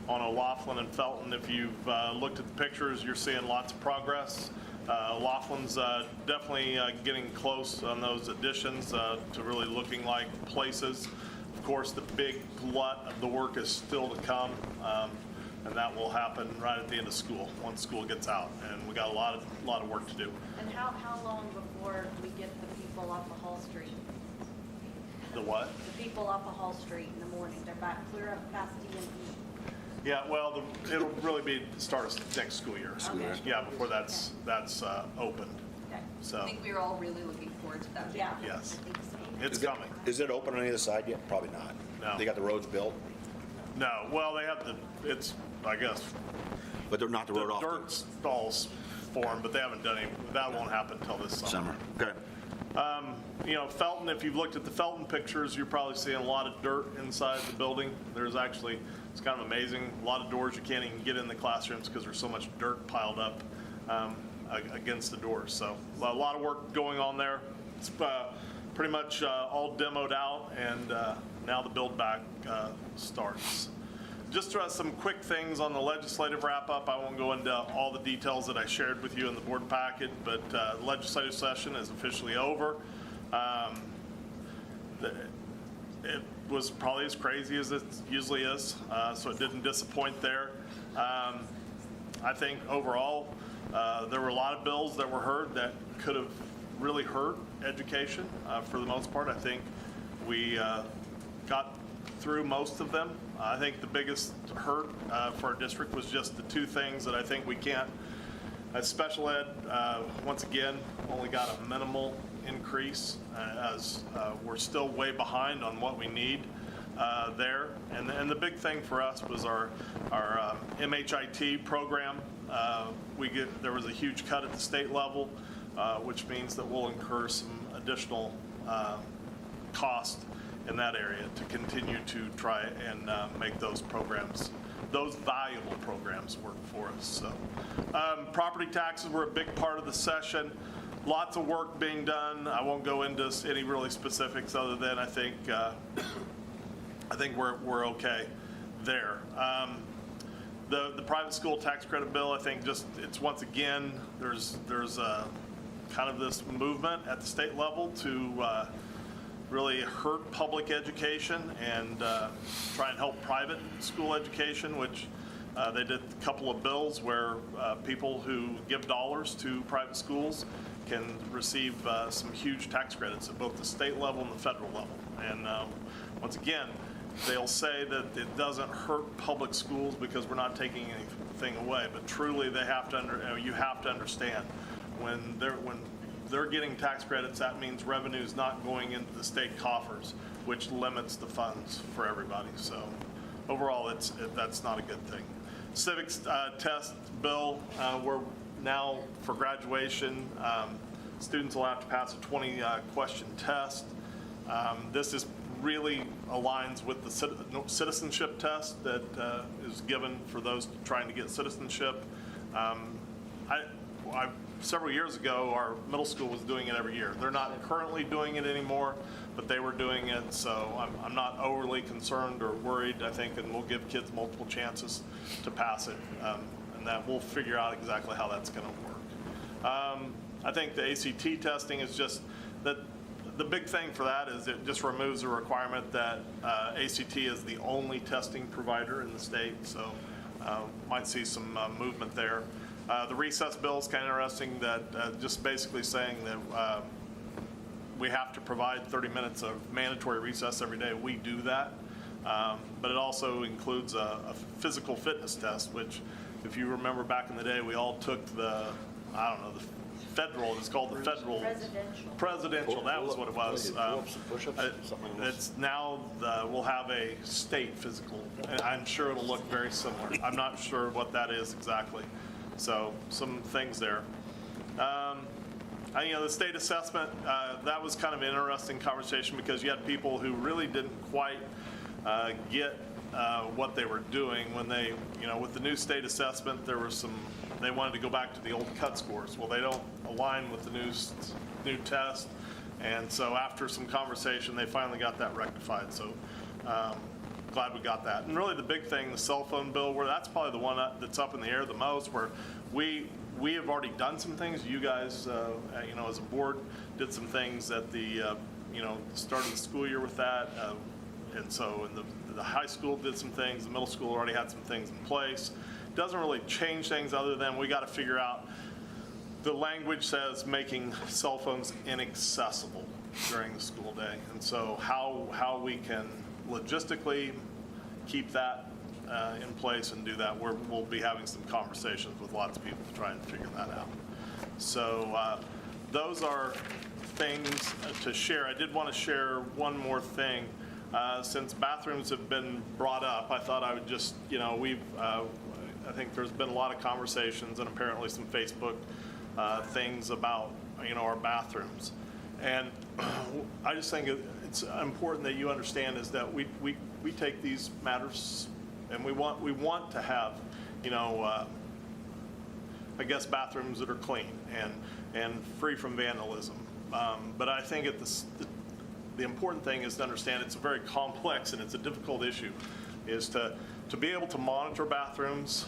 on O'Laughlin and Felton. If you've looked at the pictures, you're seeing lots of progress. Laughlin's definitely getting close on those additions to really looking like places. Of course, the big glut of the work is still to come, and that will happen right at the end of school, once school gets out. And we got a lot of work to do. And how long before we get the people off of Hall Street? The what? The people off of Hall Street in the morning, they're back clear up past DMV. Yeah, well, it'll really be the start of next school year. year. Yeah, before that's opened. Okay. I So, think we were all really looking forward to that. Yeah. yes, I think so. it's coming. Is it open on either side yet? Probably not. No. They got the roads built, No, well, they have it's, I guess, but they're not the the road off dirt the stalls formed, but they haven't done any, that won't happen until this summer. summer. Okay. Felton, if you've looked at the Felton pictures, you're probably seeing a lot of dirt inside the building. There's actually, it's kind of amazing, a lot of doors you can't even get in the classrooms because there's so much dirt piled up against the doors. So a lot of work going on there. It's pretty much all demoed out, and now the build back starts. Just some quick things on the legislative wrap-up. I won't go into all the details that I shared with you in the board packet, but the legislative session is officially over. It was probably as crazy as it usually is, so it didn't disappoint there. I think overall, there were a lot of bills that were heard that could have really hurt education. For the most part, I think we got through most of them. I think the biggest hurt for our district was just the two things that I think we can't, as special ed, once again, only got a minimal increase as we're still way behind on what we need there. And the big thing for us was our MHIT program. There was a huge cut at the state level, which means that we'll incur some additional cost in that area to continue to try and make those programs, those valuable programs, work for us. So, property taxes were a big part of the session. Lots of work being done. I won't go into any really specifics other than I think we're okay there. The private school tax credit bill, I think it's once again, there's kind of this movement at the state level to really hurt public education and try and help private school education, which they did a couple of bills where people who give dollars to private schools can receive some huge tax credits at both the state level and the federal level. And once again, they'll say that it doesn't hurt public schools because we're not taking anything away, but truly you have to understand when they're getting tax credits, that means revenue is not going into the state coffers, which limits the funds for everybody. So overall, that's not a good thing. Civics test bill, we're now for graduation, students will have to pass a 20 question test. This is really aligns with the citizenship test that is given for those trying to get citizenship. Several years ago, our middle school was doing it every year. They're not currently doing it anymore, but they were doing it, so I'm not overly concerned or worried, I think, and we'll give kids multiple chances to pass it, and that we'll figure out exactly how that's going to work. I think the ACT testing is just that the big thing for that is it just removes the requirement that ACT is the only testing provider in the state, so might see some movement there. The recess bill is kind of interesting, that just basically saying that we have to provide 30 minutes of mandatory recess every day. We do that, but it also includes a physical fitness test, which if you remember back in the day, we all took the federal, it's called the federal. Presidential, that was what it was. It's now, we'll have a state physical, and I'm sure it'll look very similar. I'm not sure what that is exactly. So some things there. The state assessment, that was kind of an interesting conversation because you had people who really didn't quite get what they were doing when they, with the new state assessment, they wanted to go back to the old cut scores. Well, they don't align with the new test, and so after some conversation, they finally got that rectified. So glad we got that. And really the big thing, the cell phone bill, where that's probably the one that's up in the air the most, where we have already done some things. You guys, as a board, did some things at the, start of the school year with that. And so the high school did some things. The middle school already had some things in place. Doesn't really change things other than we got to figure out, the language says making cell phones inaccessible during the school day. And so how we can logistically keep that in place and do that, we'll be having some conversations with lots of people to try and figure that out. So those are things to share. I did want to share one more thing. Since bathrooms have been brought up, I thought I would just, I think there's been a lot of conversations and apparently some Facebook things about, our bathrooms. And I just think it's important that you understand is that we take these matters and we want to have, I guess, bathrooms that are clean and free from vandalism. But I think the important thing is to understand it's a very complex and it's a difficult issue, is to be able to monitor bathrooms,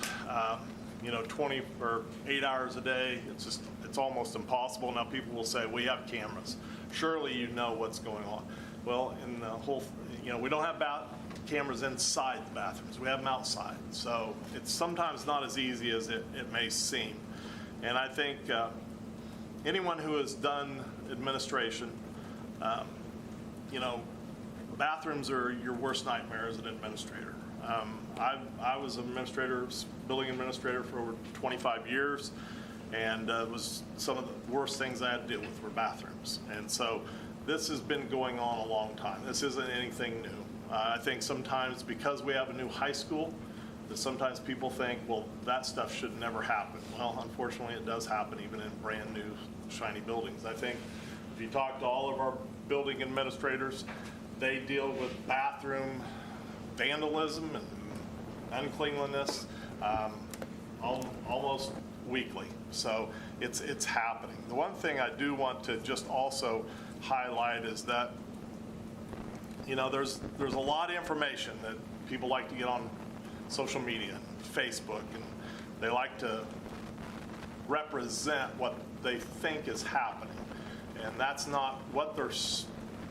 20 or 8 hours a day. It's almost impossible. Now people will say, we have cameras. Surely you know what's going on. Well, in the whole, we don't have cameras inside the bathrooms. We have them outside. So it's sometimes not as easy as it may seem. And I think anyone who has done administration, bathrooms are your worst nightmare as an administrator. I was an administrator, building administrator for over 25 years, and it was some of the worst things I had to deal with were bathrooms. And so this has been going on a long time. This isn't anything new. I think sometimes because we have a new high school, that sometimes people think, well, that stuff should never happen. Well, unfortunately, it does happen even in brand new, shiny buildings. I think if you talk to all of our building administrators, they deal with bathroom vandalism and uncleanliness almost weekly. So it's happening. The one thing I do want to just also highlight is that, there's a lot of information that people like to get on social media, Facebook, and they like to represent what they think is happening. And that's not what they're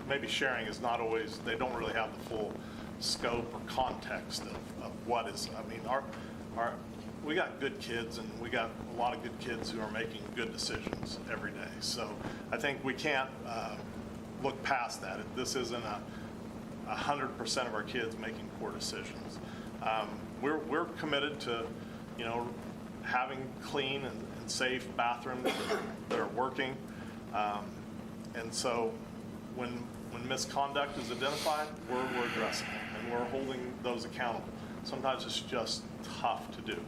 maybe sharing is not always, they don't really have the full scope or context of what is. I mean, we got good kids and we got a lot of good kids who are making good decisions every day. So I think we can't look past that. This isn't 100% of our kids making poor decisions. We're committed to, having clean and safe bathrooms that are working. And so when misconduct is identified, we're addressing it, and we're holding those accountable. Sometimes it's just tough to do.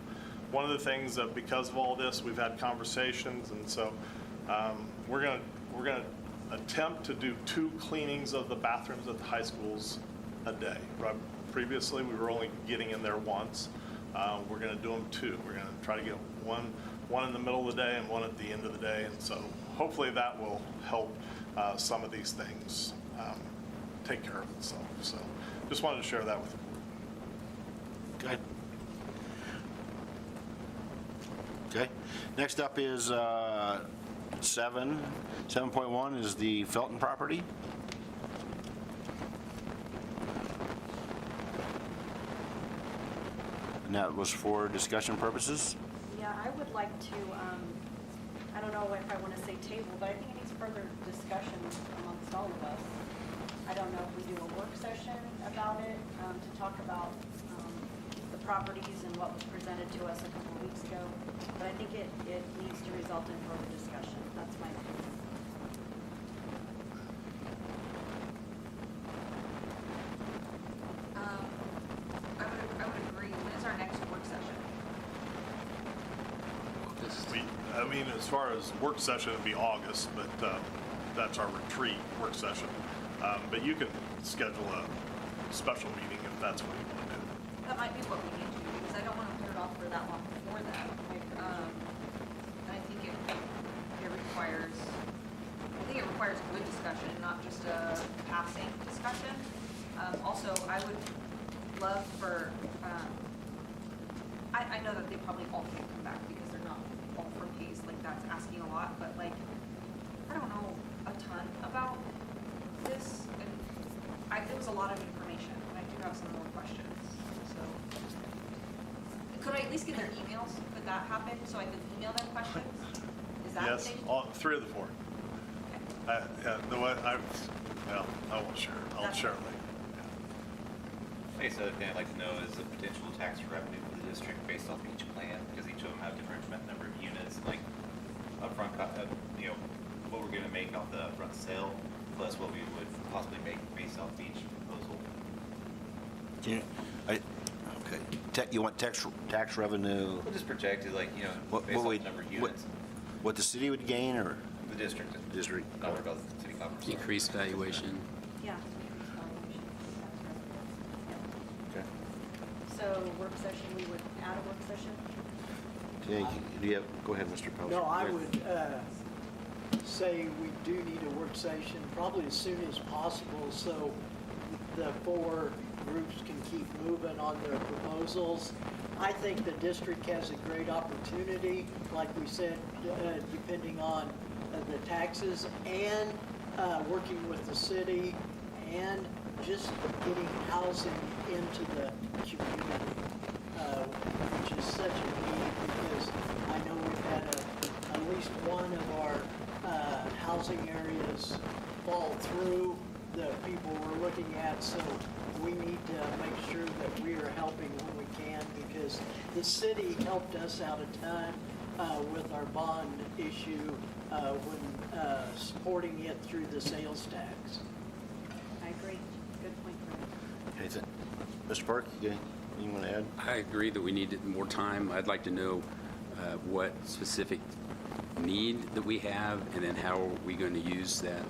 One of the things that, because of all this, we've had conversations, and so we're going to attempt to do 2 cleanings of the bathrooms at the high schools a day. Right? Previously, we were only getting in there once. We're going to do them 2. We're going to try to get one in the middle of the day and one at the end of the day, and so hopefully that will help some of these things take care of itself. So just wanted to share that with you. Go ahead. Okay. Next up is 7.1 is the Felton property. And that was for discussion purposes. Yeah, I would like to, I don't know if I want to say table, but I think it needs further discussion amongst all of us. I don't know if we do a work session about it, to talk about the properties and what was presented to us a couple of weeks ago, but I think it needs to result in further discussion. That's my opinion. I would agree. When is our next work session? As far as work session, it'd be August, but that's our retreat work session. But you can schedule a special meeting if that's what you want to do. That might be what we need to do, because I don't want to put it off for that long before that. I think it requires, good discussion, not just a passing discussion. Also, I would love for, I know that they probably all can't come back because they're not all from Hayes, like that's asking a lot, but like, I don't know a ton about this, and there was a lot of information, and I do have some more questions, so. Could I at least get their emails? Could that happen, so I could email them questions? Is that Yes, thing? 3 of the 4. Yeah, I won't share it. I'll share it later. I guess the other thing I'd like to know is the potential tax revenue for the district based off each plan, because each of them have different number of units, like upfront, what we're going to make off the upfront sale, plus what we would possibly make based off each proposal. Okay. You want tax revenue? We'll just project it, based off the number of units. What the city would gain, or? The district. District. Not worry about the city coffers. Increased valuation. Yeah. Okay. So work session, we would add a work session? Okay, go ahead, Mr. Pelzer. No, I would say we do need a work session probably as soon as possible so the 4 groups can keep moving on their proposals. I think the district has a great opportunity, like we said, depending on the taxes and working with the city and just getting housing into the community, which is such a need because I know we've had at least one of our housing areas fall through the people we're looking at, so we need to make sure that we are helping when we can because the city helped us out a ton with our bond issue when supporting it through the sales tax. I agree. Good point, Fred. Okay, Mr. Park, you want to add? I agree that we need more time. I'd like to know what specific need that we have, and then how are we going to use that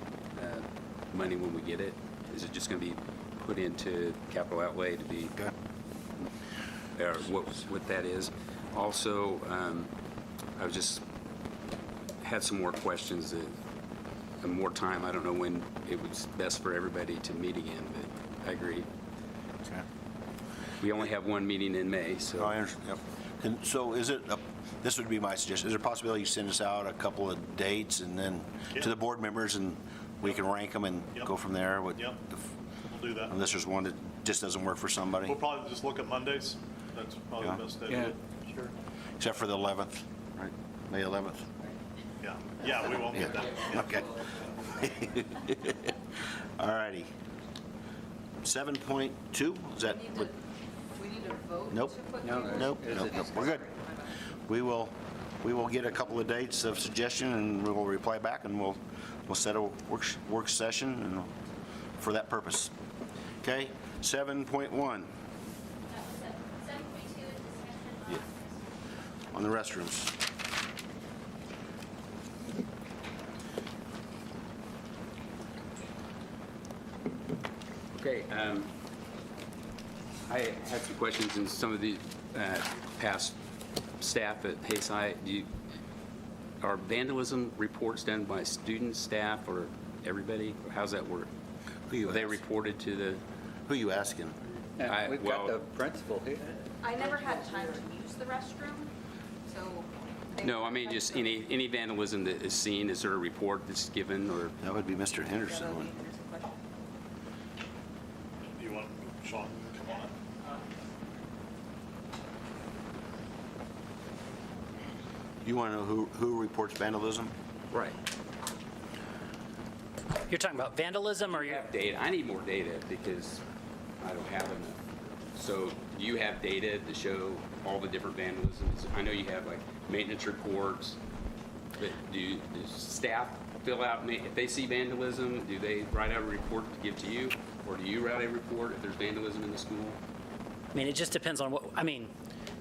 money when we get it? Is it just going to be put into capital outlay to be, or what that is? Also, I just had some more questions, and more time. I don't know when it was best for everybody to meet again, but I agree. Okay. We only have one meeting in May, so. Oh, I understand. Yep. And so is it, this would be my suggestion, is there a possibility you send us out a couple of dates and then to the board members and we can rank them and go from there? Yep, we'll do that. Unless there's one that just doesn't work for somebody? We'll probably just look at Mondays. That's probably the best day to do it. Sure. Except for the 11th, right? May 11th? Yeah, we won't get that. Okay. All righty. 7.2, is that? We need to vote Nope. to put No, papers? Nope, There's a nope, nope, we're good. My bad. We will get a couple of dates of suggestion, and we will reply back, and we'll set a work session and for that purpose. Okay, 7.1. 7.2 is discussion Yeah. On the restrooms. Okay, I had some questions in some of the past staff at Hayside. Are vandalism reports done by students, staff, or everybody? Or how's that work? Who you Are they asking? reported to the, Who you asking? We've got the principal here. I never had time to use the restroom, so. no, I mean, just any vandalism that is seen, is there a report that's given, or? That would be Mr. Henderson. wouldn't it? Do you want Sean to come on? You want to know who reports vandalism? Right. You're talking about vandalism, or You you're, have data. I need more data because I don't have enough. So do you have data to show all the different vandalisms? I know you have like maintenance reports, but does staff fill out, if they see vandalism, do they write out a report to give to you? Or do you write a report if there's vandalism in the school? I mean, it just depends on what,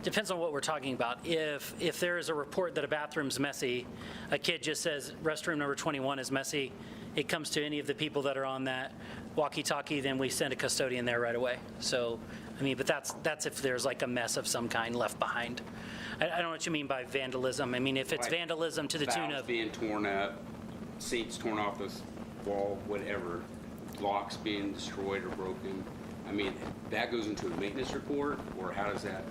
depends on what we're talking about. If there is a report that a bathroom's messy, a kid just says restroom number 21 is messy, it comes to any of the people that are on that walkie-talkie, then we send a custodian there right away. So, I mean, but that's if there's like a mess of some kind left behind. I don't know what you mean by vandalism. I mean, if it's Like vandalism to the tune valves of, being torn up, seats torn off the wall, whatever, locks being destroyed or broken. I mean, that goes into a maintenance report, or how does that,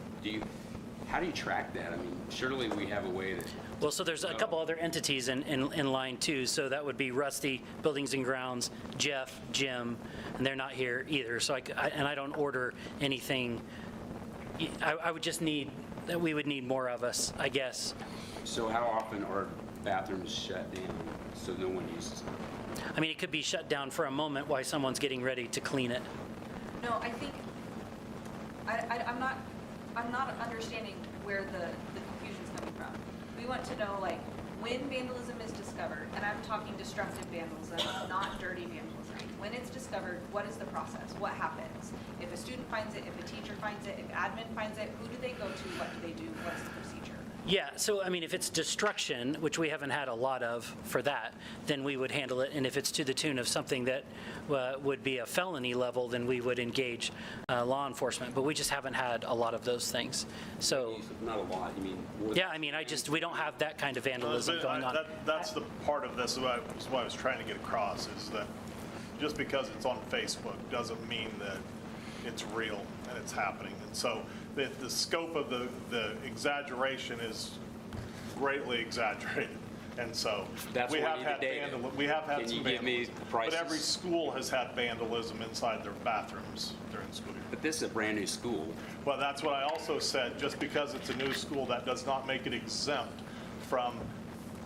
how do you track that? I mean, surely we have a way to. well, so there's a couple other entities in line too. So that would be Rusty, Buildings and Grounds, Jeff, Jim, and they're not here either. So I don't order anything. I would just need, we would need more of us, I guess. So how often are bathrooms shut down so no one uses them? I mean, it could be shut down for a moment while someone's getting ready to clean it. No, I think, I'm not understanding where the confusion's coming from. We want to know, like, when vandalism is discovered, and I'm talking destructive vandalism, not dirty vandalism. When it's discovered, what is the process? What happens? If a student finds it, if a teacher finds it, if admin finds it, who do they go to? What do they do? What's the procedure? Yeah, so I mean, if it's destruction, which we haven't had a lot of for that, then we would handle it. And if it's to the tune of something that would be a felony level, then we would engage law enforcement. But we just haven't had a lot of those things. So, Not a lot, you mean? more yeah, I mean, we don't have that kind of vandalism going on. That's the part of this, what I was trying to get across, is that just because it's on Facebook doesn't mean that it's real and it's happening. And so the scope of the exaggeration is greatly exaggerated. And so That's we why have we need had the data. vandalism. We have had Can some you give me vandalism. prices? But every school has had vandalism inside their bathrooms during the school year. But this is a brand-new school. Well, that's what I also said. Just because it's a new school, that does not make it exempt from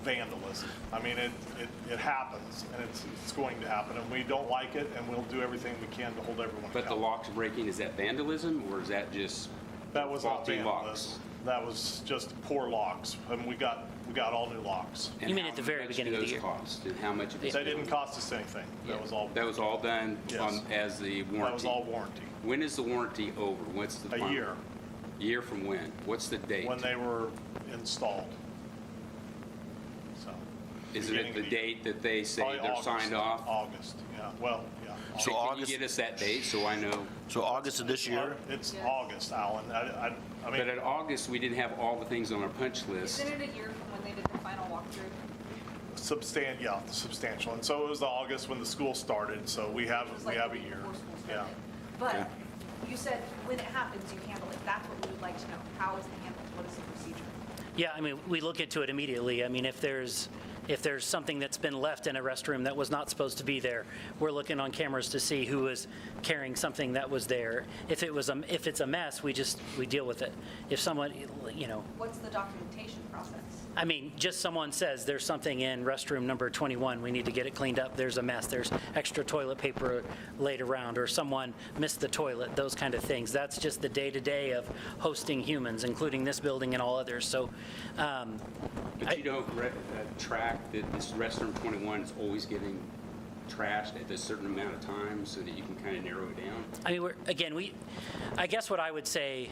vandalism. I mean, it happens, and it's going to happen, and we don't like it, and we'll do everything we can to hold everyone But the accountable. locks breaking, is that vandalism, or is that just That was not faulty vandalism. locks? That was just poor locks, and we got all new locks. And You mean how at the very much beginning do of the those year? cost, and how much of They it's didn't cost us anything. That was all. That was all done Yes. as the warranty? That was all warranty. When is the warranty over? What's the A final- year, Year from when? What's the date? when they were installed. So. Is beginning it of the year. date that they say Probably they're August. signed off? August, yeah, well, yeah. So can August- you get us that date so I know? So August of this year? It's August, Alan. I mean. But in August, we didn't have all the things on our punch list. Isn't it a year from when they did the final walkthrough? Substantial. And so it was August when the school started, so we have It was like a week year. before school Yeah. started. But you said when it happens, you handle it. That's what we would like to know. How is it handled? What is the procedure? Yeah, I mean, we look into it immediately. I mean, if there's If there's something that's been left in a restroom that was not supposed to be there, we're looking on cameras to see who is carrying something that was there. If it's a mess, we deal with it. If someone, What's the documentation process? I mean, just someone says there's something in restroom number 21, we need to get it cleaned up, there's a mess, there's extra toilet paper laid around, or someone missed the toilet, those kind of things. That's just the day-to-day of hosting humans, including this building and all others. So, But you don't track that this restroom 21 is always getting trashed at a certain amount of time so that you can kind of narrow it down? I mean, I guess what I would say,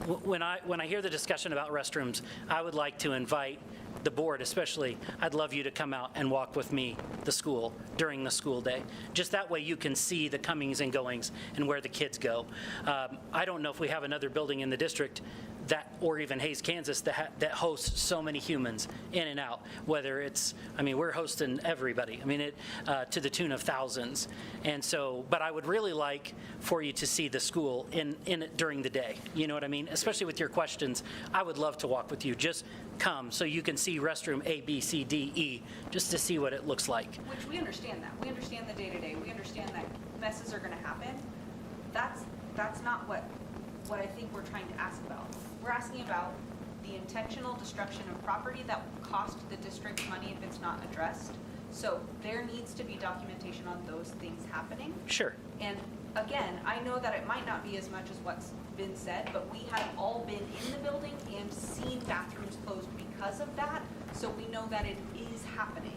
when I hear the discussion about restrooms, I would like to invite the board especially, I'd love you to come out and walk with me the school during the school day. Just that way you can see the comings and goings and where the kids go. I don't know if we have another building in the district or even Hays, Kansas, that hosts so many humans in and out, whether it's, we're hosting everybody, to the tune of thousands. And so, but I would really like for you to see the school in it during the day, you know what I mean? Especially with your questions, I would love to walk with you. Just come so you can see restroom A, B, C, D, E, just to see what it looks like. Which we understand that. We understand the day-to-day. We understand that messes are going to happen. That's not what I think we're trying to ask about. We're asking about the intentional destruction of property that will cost the district money if it's not addressed. So there needs to be documentation on those things happening. Sure. And again, I know that it might not be as much as what's been said, but we have all been in the building and seen bathrooms closed because of that. So we know that it is happening.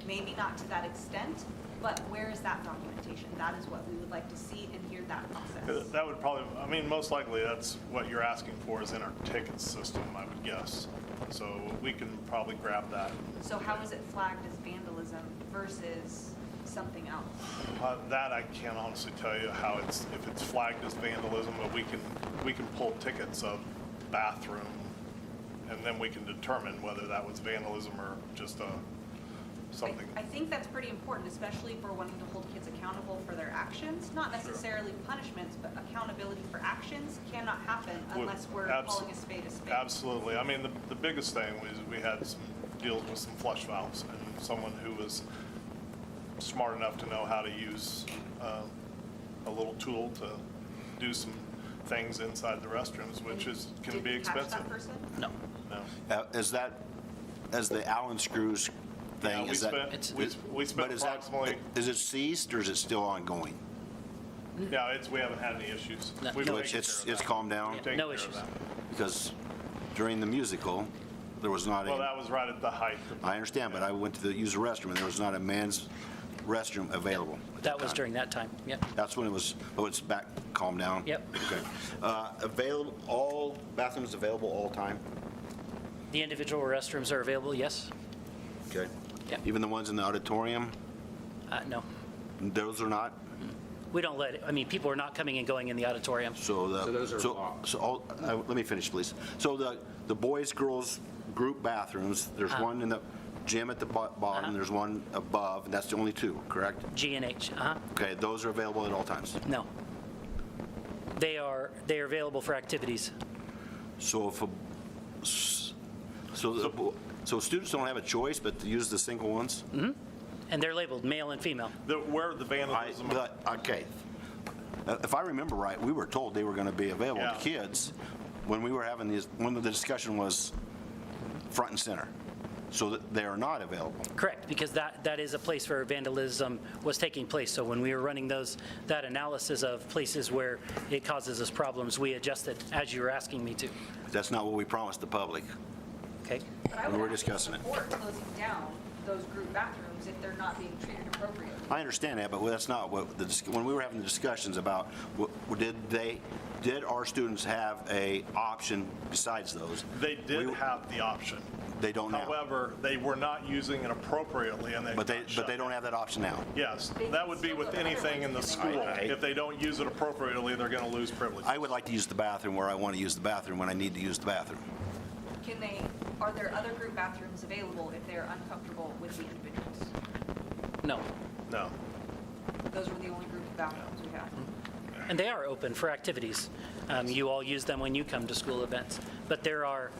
Maybe not to that extent, but where is that documentation? That is what we would like to see and hear that process. That would probably, most likely that's what you're asking for is in our ticket system, I would guess. So we can probably grab that. So how is it flagged as vandalism versus something else? That I can't honestly tell you if it's flagged as vandalism, but we can pull tickets of bathroom, and then we can determine whether that was vandalism or just something. I think that's pretty important, especially if we're wanting to hold kids accountable for their actions. Not necessarily punishments, but accountability for actions cannot happen unless we're calling a spade a spade. Absolutely. The biggest thing was we had some deals with some flush valves, and someone who was smart enough to know how to use a little tool to do some things inside the restrooms, which can be expensive. Catch that person? No. As the Allen screws thing, Yeah, we spent approximately. Is it ceased or is it still ongoing? No, we haven't had any issues. We've taken care of It's that. calmed down? We've taken No care of issues. that. Because during the musical, there was not Well, a, that was right at the height. I understand, but I went to use the restroom and there was not a man's restroom available. at That was time. during that time, yep. That's when it's back, calmed down? Yep. Okay. All bathrooms available all time? The individual restrooms are available, yes? Okay. Yep. Even the ones in the auditorium? No. Those are not? We don't people are not coming and going in the auditorium. So those are locked. let me finish, please. So the boys, girls group bathrooms, there's one in the gym at the bottom, there's one above, and that's the only two, correct? G and H, Okay, those are available at all times. No. They are available for activities. So so students don't have a choice but to use the single ones? Mm-hmm. And they're labeled male and female. Where the vandalism. Okay. If I remember right, we were told they were going to be available to kids when we were having when the discussion was front and center. So that they are not available. Correct, because that is a place where vandalism was taking place. So when we were running that analysis of places where it causes us problems, we adjusted as you were asking me to. That's not what we promised the public. Okay. But I When we're would discussing it. support closing down those group bathrooms if they're not being treated appropriately. I understand that, but that's not what when we were having the discussions about did our students have a option besides those? They did have the option. They don't now. However, they were not using it appropriately, and But they don't have that option now. Yes, that would be with anything in the school. If they don't use it appropriately, they're going to lose privilege. I would like to use the bathroom where I want to use the bathroom when I need to use the bathroom. Are there other group bathrooms available if they're uncomfortable with the individuals? No. No. Those were the only group of bathrooms we have. And they are open for activities. You all use them when you come to school events. But there are,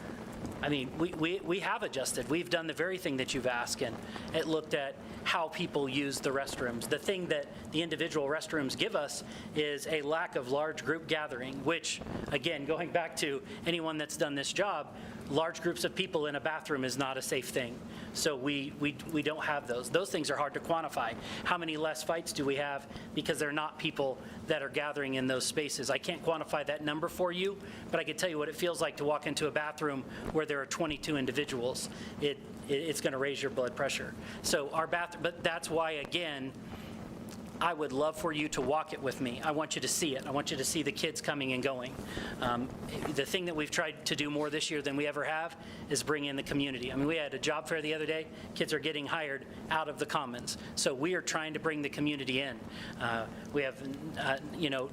I mean, we have adjusted. We've done the very thing that you've asked, and it looked at how people use the restrooms. The thing that the individual restrooms give us is a lack of large group gathering, which, again, going back to anyone that's done this job, large groups of people in a bathroom is not a safe thing. So we don't have those. Those things are hard to quantify. How many less fights do we have because they're not people that are gathering in those spaces? I can't quantify that number for you, but I can tell you what it feels like to walk into a bathroom where there are 22 individuals. It's going to raise your blood pressure. So our bathroom, but that's why, again, I would love for you to walk it with me. I want you to see it. I want you to see the kids coming and going. The thing that we've tried to do more this year than we ever have is bring in the community. I mean, we had a job fair the other day. Kids are getting hired out of the commons. So we are trying to bring the community in. We have,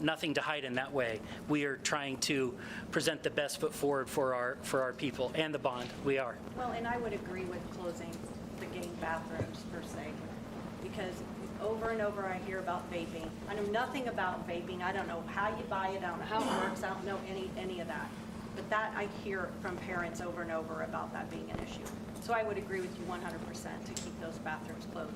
nothing to hide in that way. We are trying to present the best foot forward for our people and the bond. We are. Well, and I would agree with closing the game bathrooms per se, because over and over I hear about vaping. I know nothing about vaping. I don't know how you buy it. I don't know how it works. I don't know any of that. But that I hear from parents over and over about that being an issue. So I would agree with you 100% to keep those bathrooms closed.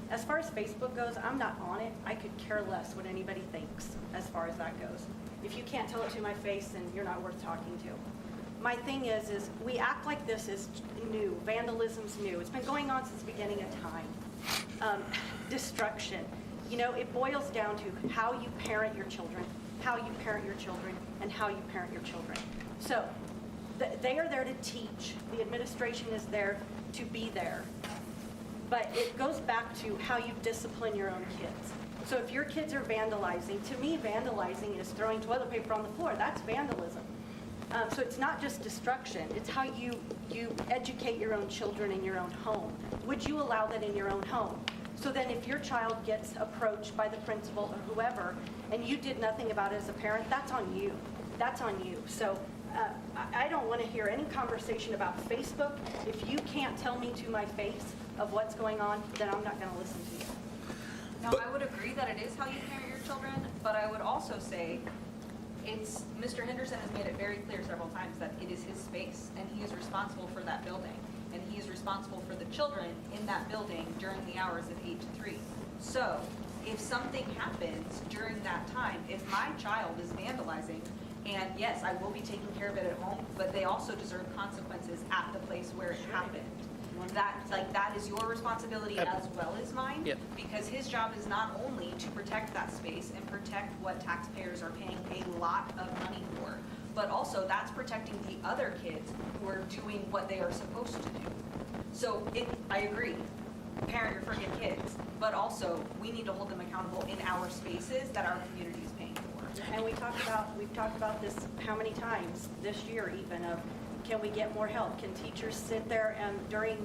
As far as Facebook goes, I'm not on it. I could care less what anybody thinks as far as that goes. If you can't tell it to my face, then you're not worth talking to. My thing is we act like this is new. Vandalism's new. It's been going on since the beginning of time. Destruction. It boils down to how you parent your children, and how you parent your children. So they are there to teach. The administration is there to be there. But it goes back to how you discipline your own kids. So if your kids are vandalizing, to me, vandalizing is throwing toilet paper on the floor. That's vandalism. So it's not just destruction. It's how you educate your own children in your own home. Would you allow that in your own home? So then if your child gets approached by the principal or whoever, and you did nothing about it as a parent, that's on you. That's on you. So I don't want to hear any conversation about Facebook. If you can't tell me to my face of what's going on, then I'm not going to listen to you. No, I would agree that it is how you parent your children, but I would also say Mr. Henderson has made it very clear several times that it is his space, and he is responsible for that building, and he is responsible for the children in that building during the hours of 8 to 3. So if something happens during that time, if my child is vandalizing, and yes, I will be taking care of it at home, but they also deserve consequences at the place where it happened. That is your responsibility as well as mine, because his job is not only to protect that space and protect what taxpayers are paying a lot of money for, but also that's protecting the other kids who are doing what they are supposed to do. So I agree, parent your freaking kids, but also we need to hold them accountable in our spaces that our community is paying for. And we've talked about this how many times this year even of, can we get more help? Can teachers sit there and during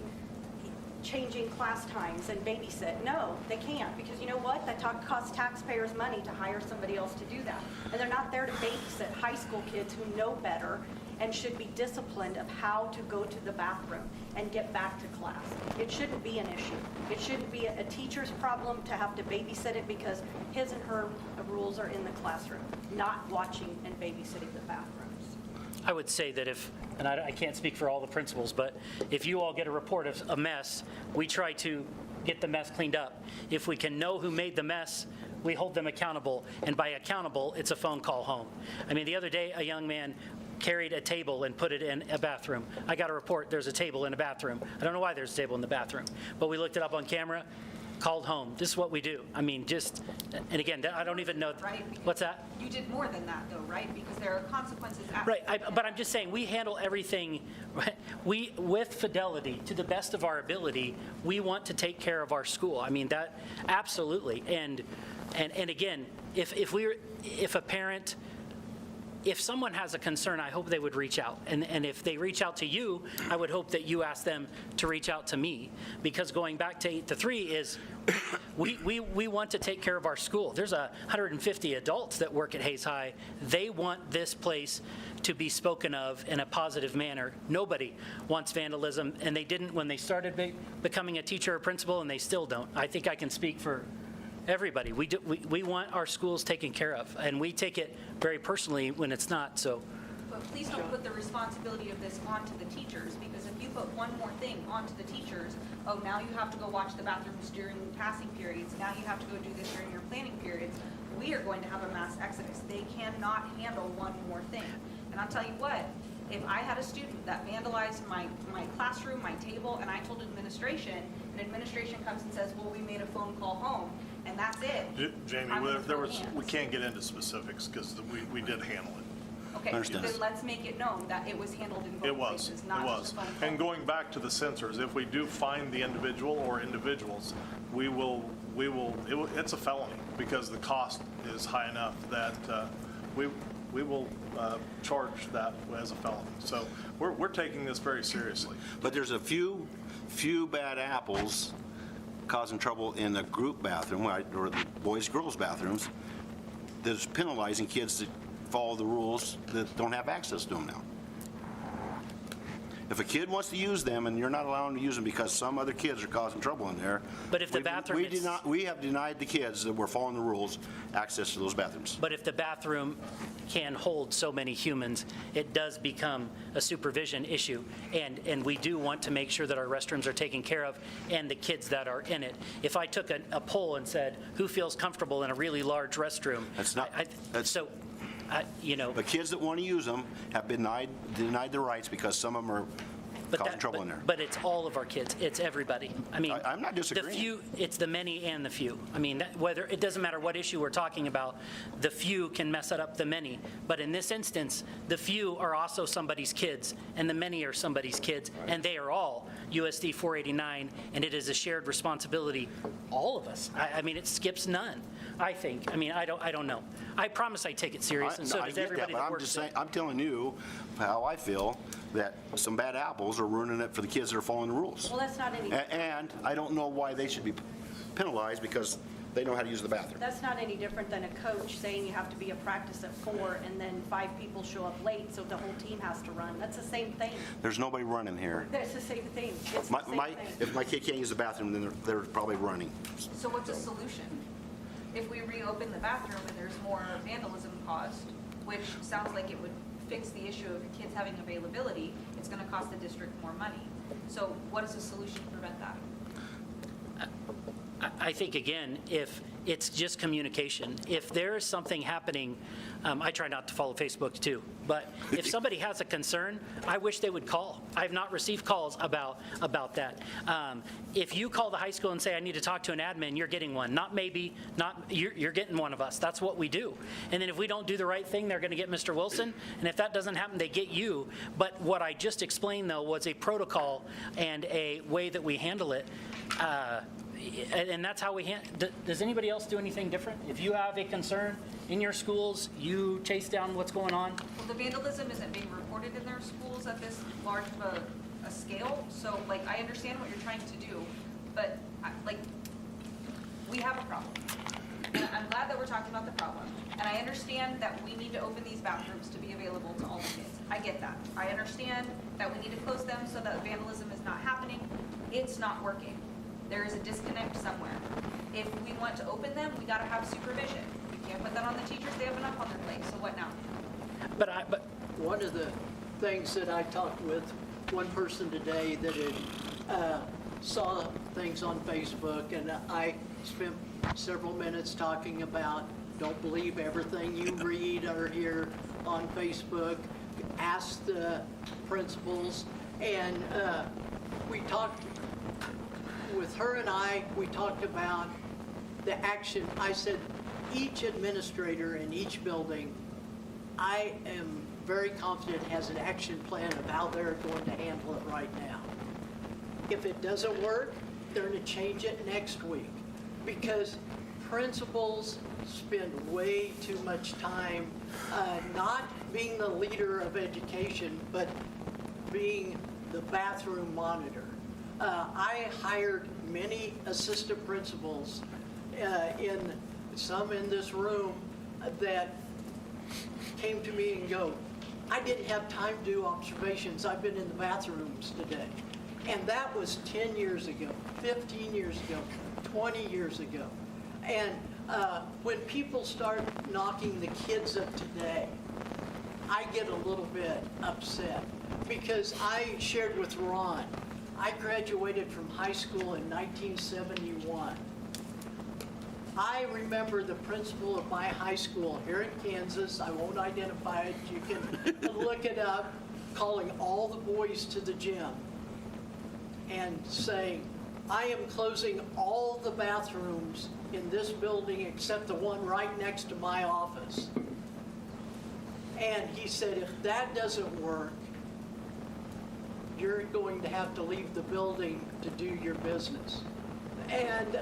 changing class times and babysit? No, they can't, because you know what? That costs taxpayers money to hire somebody else to do that. And they're not there to babysit high school kids who know better and should be disciplined of how to go to the bathroom and get back to class. It shouldn't be an issue. It shouldn't be a teacher's problem to have to babysit it because his and her rules are in the classroom, not watching and babysitting the bathrooms. I would say that and I can't speak for all the principals, but if you all get a report of a mess, we try to get the mess cleaned up. If we can know who made the mess, we hold them accountable, and by accountable, it's a phone call home. I mean, the other day, a young man carried a table and put it in a bathroom. I got a report there's a table in a bathroom. I don't know why there's a table in the bathroom, but we looked it up on camera, called home. This is what we do. I mean, and again, I don't even know. Right? What's that? You did more than that, though, right? Because there are consequences after. Right, but I'm just saying, we handle everything, with fidelity, to the best of our ability. We want to take care of our school. I mean, that, absolutely. And again, if a parent, if someone has a concern, I hope they would reach out. And if they reach out to you, I would hope that you ask them to reach out to me. Because going back to 8 to 3 is, we want to take care of our school. There's 150 adults that work at Hayes High. They want this place to be spoken of in a positive manner. Nobody wants vandalism, and they didn't when they started becoming a teacher or principal, and they still don't. I think I can speak for everybody. We want our schools taken care of, and we take it very personally when it's not. So but please don't put the responsibility of this onto the teachers, because if you put one more thing onto the teachers, oh, now you have to go watch the bathrooms during passing periods, now you have to go do this during your planning periods, we are going to have a mass exodus. They cannot handle one more thing. And I'll tell you what, if I had a student that vandalized my classroom, my table, and I told administration, and administration comes and says, well, we made a phone call home, and that's it. Jamie, I'm gonna throw we hands. can't get into specifics because we did handle it. Okay, Understand. then let's make it known that it was handled in It both was, places, it not was. just a phone call. And going back to the sensors, if we do find the individual or individuals, it's a felony because the cost is high enough that we will charge that as a felony. So we're taking this very seriously. But there's a few bad apples causing trouble in the group bathroom, or the boys-girls bathrooms, that's penalizing kids that follow the rules that don't have access to them now. If a kid wants to use them and you're not allowing them to use them because some other kids are causing trouble in there. But if the bathroom is- we have denied the kids that were following the rules access to those bathrooms. But if the bathroom can hold so many humans, it does become a supervision issue. And we do want to make sure that our restrooms are taken care of and the kids that are in it. If I took a poll and said, who feels comfortable in a really large restroom? That's not- The kids that want to use them have been denied their rights because some of them are causing trouble in there. But it's all of our kids. It's everybody. I mean, I'm not disagreeing. The few, it's the many and the few. I mean, whether it doesn't matter what issue we're talking about, the few can mess it up the many. But in this instance, the few are also somebody's kids, and the many are somebody's kids, and they are all USD 489, and it is a shared responsibility, all of us. I mean, it skips none, I think. I mean, I don't know. I promise I take it serious, and so I does get that, everybody but that I'm works just there. saying, I'm telling you how I feel, that some bad apples are ruining it for the kids that are following the rules. Well, that's not any, And I don't know why they should be penalized because they know how to use the bathroom. that's not any different than a coach saying you have to be at practice at 4 and then 5 people show up late, so the whole team has to run. That's the same thing. There's nobody running here. That's the same thing. It's the same thing. If my kid can't use the bathroom, then they're probably running. So what's a solution? If we reopen the bathroom and there's more vandalism caused, which sounds like it would fix the issue of kids having availability, it's going to cost the district more money. So what is the solution to prevent that? I think, again, if it's just communication, if there is something happening, I try not to follow Facebook too, but if somebody has a concern, I wish they would call. I have not received calls about that. If you call the high school and say, I need to talk to an admin, you're getting one. You're getting one of us. That's what we do. And then if we don't do the right thing, they're going to get Mr. Wilson, and if that doesn't happen, they get you. But what I just explained, though, was a protocol and a way that we handle it. And that's how we does anybody else do anything different? If you have a concern in your schools, you chase down what's going on? Well, the vandalism isn't being reported in their schools at this large of a scale, so like, I understand what you're trying to do, but we have a problem. And I'm glad that we're talking about the problem. And I understand that we need to open these bathrooms to be available to all the kids. I get that. I understand that we need to close them so that vandalism is not happening. It's not working. There is a disconnect somewhere. If we want to open them, we gotta have supervision. We can't put that on the teachers, they have enough on their plate, so what now? But one of the things that I talked with one person today that had saw things on Facebook, and I spent several minutes talking about, don't believe everything you read or hear on Facebook, ask the principals, and we talked with her and we talked about the action. I said, each administrator in each building, I am very confident has an action plan of how they're going to handle it right now. If it doesn't work, they're going to change it next week, because principals spend way too much time not being the leader of education, but being the bathroom monitor. I hired many assistant principals, some in this room, that came to me and go, I didn't have time to do observations. I've been in the bathrooms today. And that was 10 years ago, 15 years ago, 20 years ago. And when people start knocking the kids of today, I get a little bit upset because I shared with Ron, I graduated from high school in 1971. I remember the principal of my high school here in Kansas, I won't identify it, you can look it up, calling all the boys to the gym and saying, I am closing all the bathrooms in this building except the one right next to my office. And he said, if that doesn't work, you're going to have to leave the building to do your business. And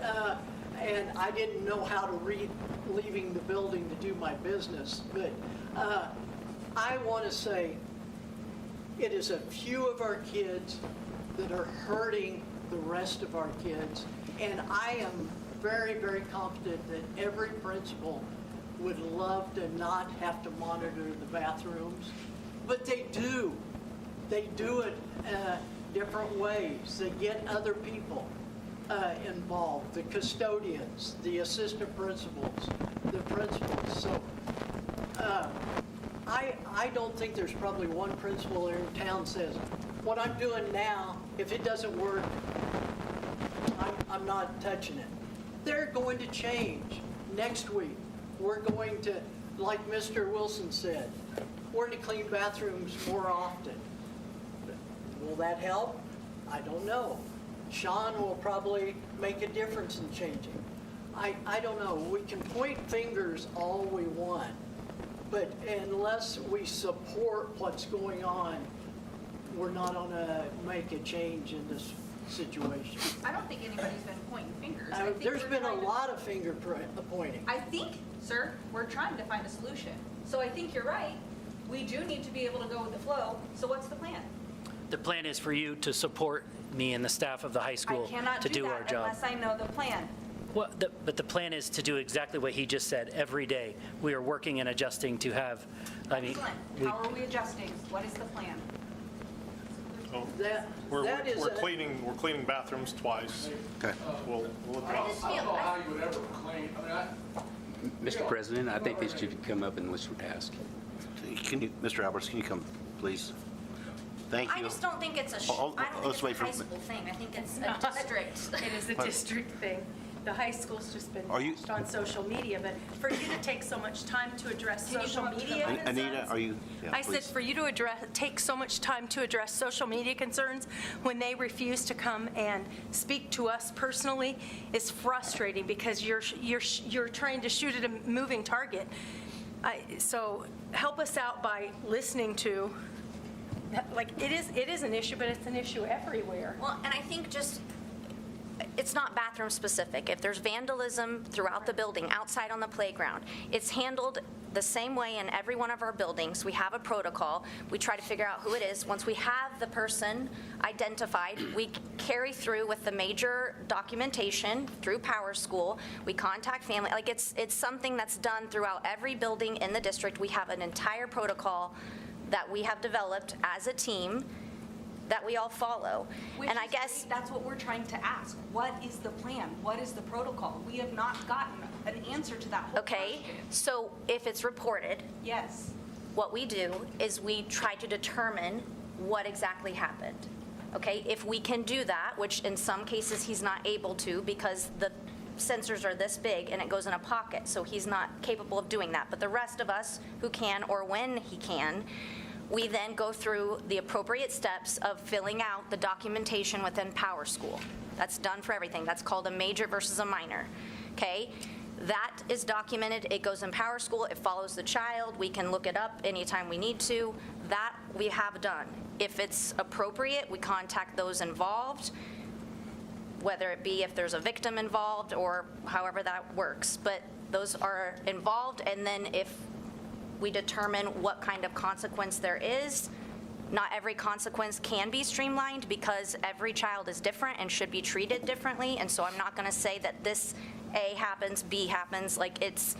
I didn't know how to read leaving the building to do my business, but I want to say it is a few of our kids that are hurting the rest of our kids, and I am very, very confident that every principal would love to not have to monitor the bathrooms, but they do. They do it different ways. They get other people involved, the custodians, the assistant principals, the principals. So I don't think there's probably one principal here in town says, what I'm doing now, if it doesn't work, I'm not touching it. They're going to change. Next week, we're going to, like Mr. Wilson said, we're going to clean bathrooms more often. Will that help? I don't know. Sean will probably make a difference in changing. I don't know. We can point fingers all we want, but unless we support what's going on, we're not going to make a change in this situation. I don't think anybody's been pointing fingers. I think There's we're been a trying to- lot of finger pointing. I think, sir, we're trying to find a solution. So I think you're right. We do need to be able to go with the flow. So what's the plan? The plan is for you to support me and the staff of the high school I cannot to do our that job. unless I know the plan. Well, but the plan is to do exactly what he just said every day. We are working and adjusting to have, Excellent. How are we adjusting? What is the plan? So We're we're cleaning bathrooms twice. Okay. We'll look I at just it. feel, I- you would ever clean, Mr. President, I think they should come up and listen to ask. Can you, Mr. Alberts, can you come, please? Thank you. I just don't think it's a, Oh, I don't let's think wait it's a for- high school thing. I think it's a district. It is a district thing. The high school's just been Are you- bashed on social media, but for you to take so much time to address social media concerns. Anita, are you? Yeah, I said please. for you to take so much time to address social media concerns when they refuse to come and speak to us personally is frustrating because you're trying to shoot at a moving target. So help us out by listening to, like, it is an issue, but it's an issue everywhere. Well, and I think just, it's not bathroom specific. If there's vandalism throughout the building, outside on the playground, it's handled the same way in every one of our buildings. We have a protocol. We try to figure out who it is. Once we have the person identified, we carry through with the major documentation through Power School. We contact family. Like, it's something that's done throughout every building in the district. We have an entire protocol that we have developed as a team that we all follow. And I guess that's what we're trying to ask. What is the plan? What is the protocol? We have not gotten an answer to that whole okay, question. so if it's reported, Yes. what we do is we try to determine what exactly happened. Okay, if we can do that, which in some cases he's not able to because the sensors are this big and it goes in a pocket, so he's not capable of doing that. But the rest of us who can, or when he can, we then go through the appropriate steps of filling out the documentation within Power School. That's done for everything. That's called a major versus a minor. Okay? That is documented. It goes in Power School. It follows the child. We can look it up anytime we need to. That we have done. If it's appropriate, we contact those involved, whether it be if there's a victim involved or however that works. But those are involved, and then if we determine what kind of consequence there is. Not every consequence can be streamlined because every child is different and should be treated differently. And so I'm not going to say that this A happens, B happens. Like, it's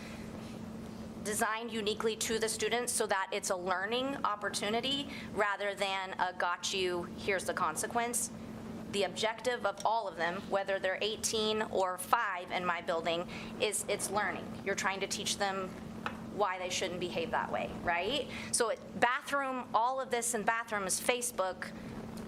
designed uniquely to the students so that it's a learning opportunity rather than a got you, here's the consequence. The objective of all of them, whether they're 18 or 5 in my building, is it's learning. You're trying to teach them why they shouldn't behave that way, right? So bathroom, all of this in bathroom is Facebook,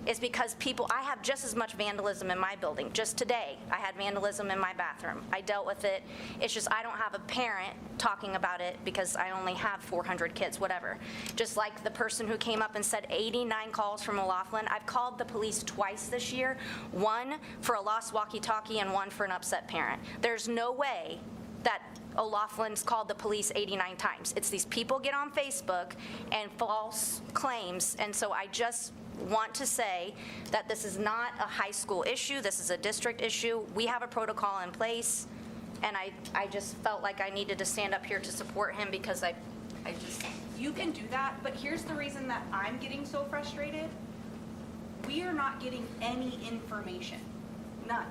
is because people, I have just as much vandalism in my building. Just today, I had vandalism in my bathroom. I dealt with it. It's just I don't have a parent talking about it because I only have 400 kids, whatever. Just like the person who came up and said 89 calls from O'Laughlin. I've called the police twice this year, one for a lost walkie-talkie and one for an upset parent. There's no way that O'Loughlin's called the police 89 times. It's these people get on Facebook and false claims, and so I just want to say that this is not a high school issue, this is a district issue. We have a protocol in place, and I just felt like I needed to stand up here to support him because I just... You can do that, but here's the reason that I'm getting so frustrated. We are not getting any information, none.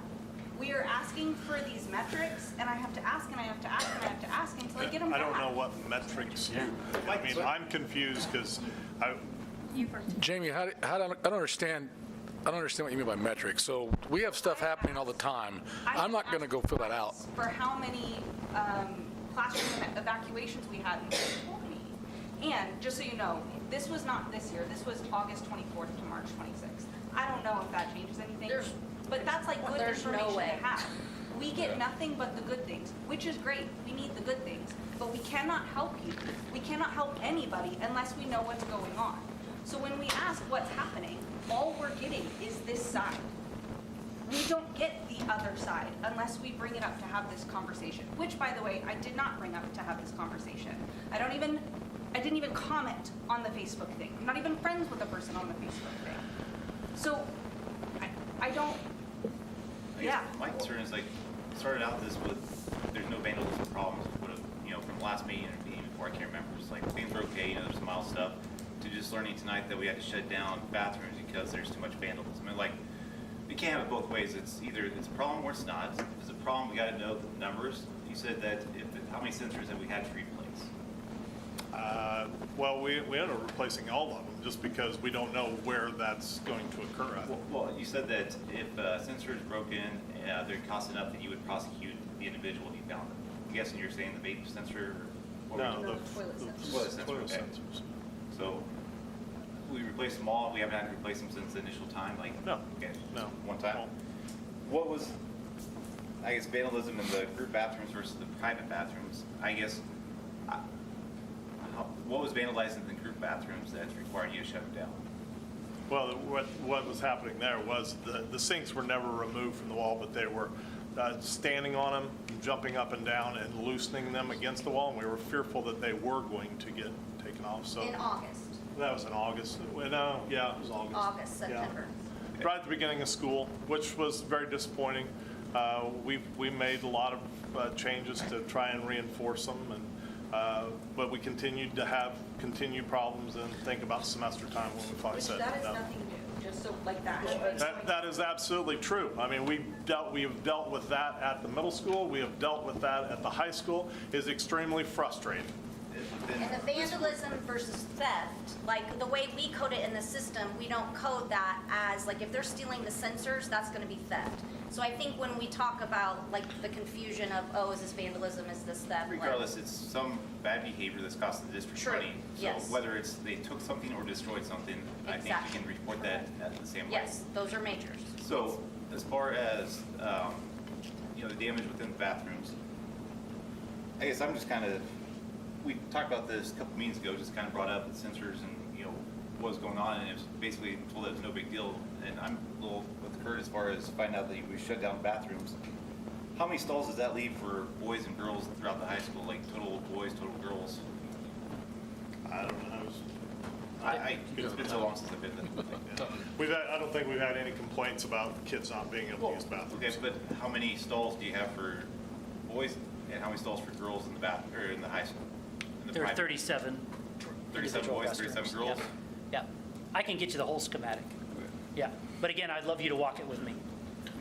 We are asking for these metrics, and I have to ask, and I have to ask, and I have to ask until I get them I back. don't know what metrics you, I mean, I'm confused because Jamie, I don't understand what you mean by metrics. So we have stuff happening all the time. I'm not going to go fill that out. For how many classroom evacuations we had in 2020. And just so you know, this was not this year. This was August 24th to March 26th. I don't know if that changes anything, but that's like good information to have. We get nothing but the good things, which is great. We need the good things, but we cannot help you. We cannot help anybody unless we know what's going on. So when we ask what's happening, all we're getting is this side. We don't get the other side unless we bring it up to have this conversation, which, by the way, I did not bring up to have this conversation. I didn't even comment on the Facebook thing. I'm not even friends with the person on the Facebook thing. So I don't, yeah. My concern is like, started out this with, there's no vandalism problems, would have, from last meeting or meeting before, I can't remember, it's like things were okay, there's some mild stuff, to just learning tonight that we had to shut down bathrooms because there's too much vandalism. And like, you can't have it both ways. It's either it's a problem or it's not. If it's a problem, we got to know the numbers. You said that how many sensors have we had to replace? Well, we ended up replacing all of them just because we don't know where that's going to occur at. Well, you said that if a sensor is broken, they're cost enough that you would prosecute the individual if you found them. I'm guessing you're saying the vape sensor? No, the toilet sensor. Toilet Okay. sensors. So we replaced them all. We haven't had to replace them since the initial time. No. Okay. No. One time. No. What was, I guess, vandalism in the group bathrooms versus the private bathrooms? I guess, what was vandalized in the group bathrooms that required you to shut them down? Well, what was happening there was the sinks were never removed from the wall, but they were standing on them, jumping up and down, and loosening them against the wall, and we were fearful that they were going to get taken off. So In August. that was in August. No, yeah, it was August. August, September. Yeah. Right at the beginning of school, which was very disappointing. We made a lot of changes to try and reinforce them, but we continued to have continued problems and think about semester time when we finally said That is no. nothing new, just so like that. That is absolutely true. I mean, we have dealt with that at the middle school. We have dealt with that at the high school. It's extremely frustrating. And the vandalism versus theft, like the way we code it in the system, we don't code that as, like, if they're stealing the sensors, that's going to be theft. So I think when we talk about, like, the confusion of, oh, is this vandalism, is this theft? Regardless, it's some bad behavior that's cost the district True. money. Yes. So whether it's they took something or destroyed something, I think Exactly. you can report that at the same way. Yes, those are majors. So as far as, the damage within the bathrooms, I guess I'm just kind of, we talked about this a couple meetings ago, just kind of brought up the sensors and, what was going on, and it was basically told that it was no big deal. And I'm a little with Kurt as far as finding out that we shut down bathrooms. How many stalls does that leave for boys and girls throughout the high school, like total boys, total girls? I don't know. It's been so long since I've been there. I don't think we've had any complaints about kids not being able to use bathrooms. Okay, but how many stalls do you have for boys, and how many stalls for girls in the or in the high school? There are 37. 37 individual boys, restrooms. 37 girls? Yeah. I can get you the whole schematic. Yeah. But again, I'd love you to walk it with me.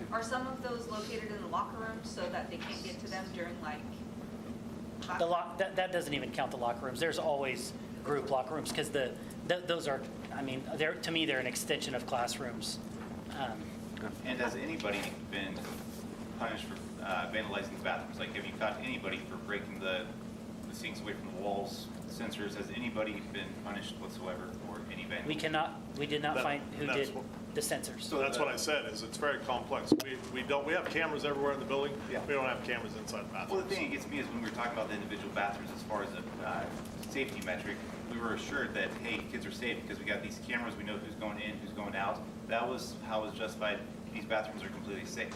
Are some of those located in the locker rooms so that they can't get to them during class? That doesn't even count the locker rooms. There's always group locker rooms because those are, to me, they're an extension of classrooms. And has anybody been punished for vandalizing the bathrooms? Like, have you caught anybody for breaking the the sinks away from the walls, sensors. Has anybody been punished whatsoever for any vandalism? We did not find who That's did what- the sensors. So that's what I said, is it's very complex. We have cameras everywhere in the building. Yeah. We don't have cameras inside the Well, bathrooms. the thing that gets me is when we were talking about the individual bathrooms as far as a safety metric, we were assured that, hey, kids are safe because we got these cameras, we know who's going in, who's going out. That was how it was justified. These bathrooms are completely safe.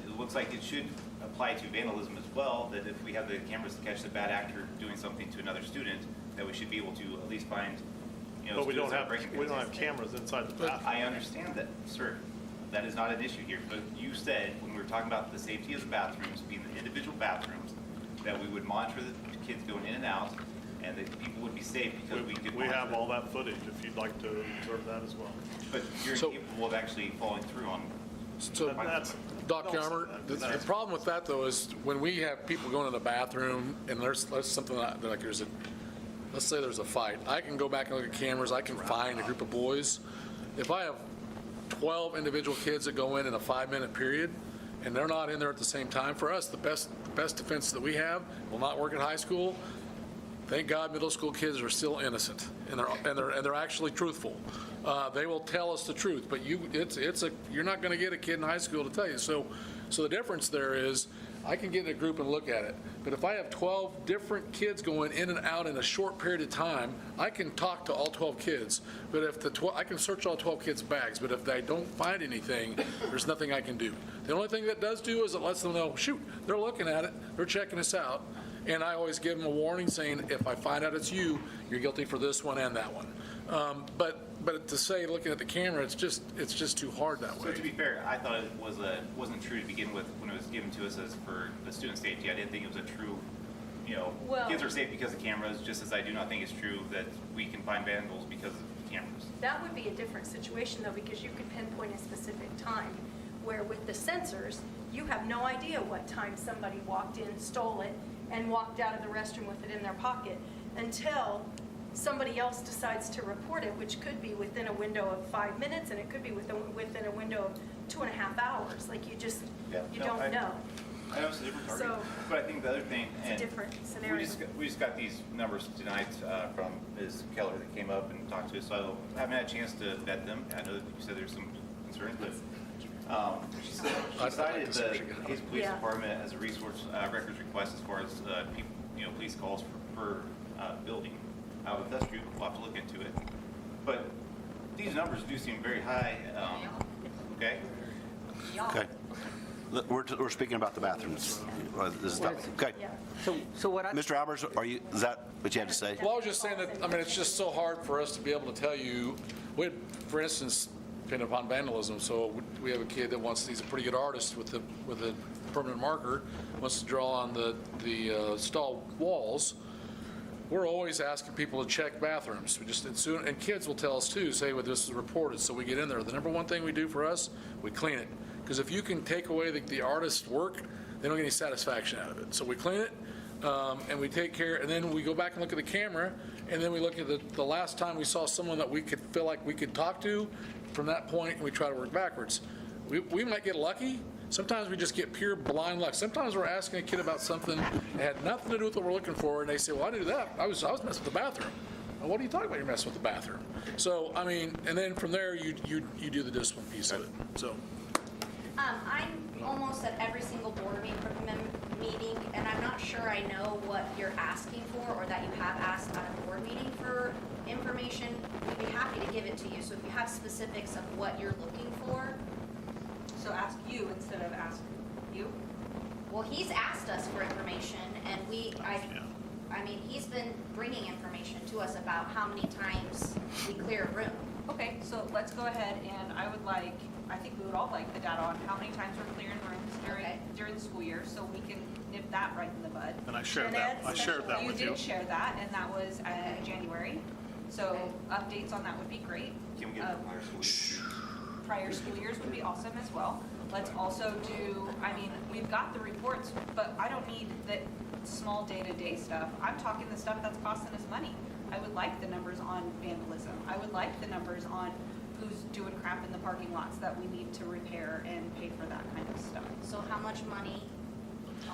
It looks like it should apply to vandalism as well, that if we have the cameras to catch the bad actor doing something to another student, that we should be able to at least find, But we don't students that are have, breaking we don't things. have cameras inside the bathroom. I understand that, sir. That is not an issue here. But you said, when we were talking about the safety of the bathrooms, being the individual bathrooms, that we would monitor the kids going in and out, and that people would be safe because we could We have monitor. all that footage, if you'd like to observe that as well. But you're So- incapable of actually following through on. So, That's- Doc don't say Yarmer, that. the problem with that, though, is when we have people going to the bathroom, and there's something like let's say there's a fight, I can go back and look at cameras, I can find a group of boys. If I have 12 individual kids that go in a 5-minute period, and they're not in there at the same time, for us, the best defense that we have will not work at high school. Thank God middle school kids are still innocent, and they're actually truthful. They will tell us the truth, but you're not going to get a kid in high school to tell you. So the difference there is, I can get in a group and look at it, but if I have 12 different kids going in and out in a short period of time, I can talk to all 12 kids, but if I can search all 12 kids' bags, but if I don't find anything, there's nothing I can do. The only thing that does do is it lets them know, shoot, they're looking at it, they're checking us out, and I always give them a warning saying, if I find out it's you, you're guilty for this one and that one. But to say, looking at the camera, it's just too hard that So way. to be fair, I thought it wasn't true to begin with when it was given to us as for the student safety. I didn't think it was a true, Well- kids are safe because of cameras, just as I do not think it's true that we can find vandals because of cameras. That would be a different situation though, because you could pinpoint a specific time, where with the sensors, you have no idea what time somebody walked in, stole it, and walked out of the restroom with it in their pocket until somebody else decides to report it, which could be within a window of 5 minutes, and it could be within a window of 2.5 hours. Like you don't know. I know it's a different target, So- but I think the other thing, It's a and different scenario. we just got these numbers tonight from Ms. Keller that came up and talked to us, so I haven't had a chance to vet them. I know that you said there's some concerns, but she cited the Hayes Police Yeah. Department as a resource records request as far as police calls per building. If that's true, we'll have to look into it. But these numbers do seem very high, okay? Okay. We're speaking about the bathrooms. Okay. So what Mr. Albers, is that what you had to say? Well, I was just saying that, it's just so hard for us to be able to tell you, for instance, depending upon vandalism, so we have a kid that he's a pretty good artist with a permanent marker, wants to draw on the stall walls. We're always asking people to check bathrooms. And kids will tell us too, say, well, this is reported, so we get in there. The number one thing we do for us, we clean it. Because if you can take away the artist's work, they don't get any satisfaction out of it. So we clean it, and we take care, and then we go back and look at the camera, and then we look at the last time we saw someone that we could feel like we could talk to. From that point, we try to work backwards. We might get lucky. Sometimes we just get pure blind luck. Sometimes we're asking a kid about something that had nothing to do with what we're looking for, and they say, well, I didn't do that. I was messing with the bathroom. Well, what are you talking about? You're messing with the bathroom. So, and then from there, you do the discipline piece of it. So. I'm almost at every single board meeting, and I'm not sure I know what you're asking for or that you have asked at a board meeting for information. We'd be happy to give it to you. So if you have specifics of what you're looking for. So ask you instead of ask you? Well, he's asked us for information, and he's been bringing information to us about how many times we clear a room. Okay, so let's go ahead and I think we would all like the data on how many times we're clearing rooms during the school year, so we can nip that right in the bud. And I shared that You with you. did share that, and that was January. So updates on that would be great. Can we get prior school years? Prior school years would be awesome as well. Let's also do, we've got the reports, but I don't need the small day-to-day stuff. I'm talking the stuff that's costing us money. I would like the numbers on vandalism. I would like the numbers on who's doing crap in the parking lots that we need to repair and pay for that kind of stuff. So how much money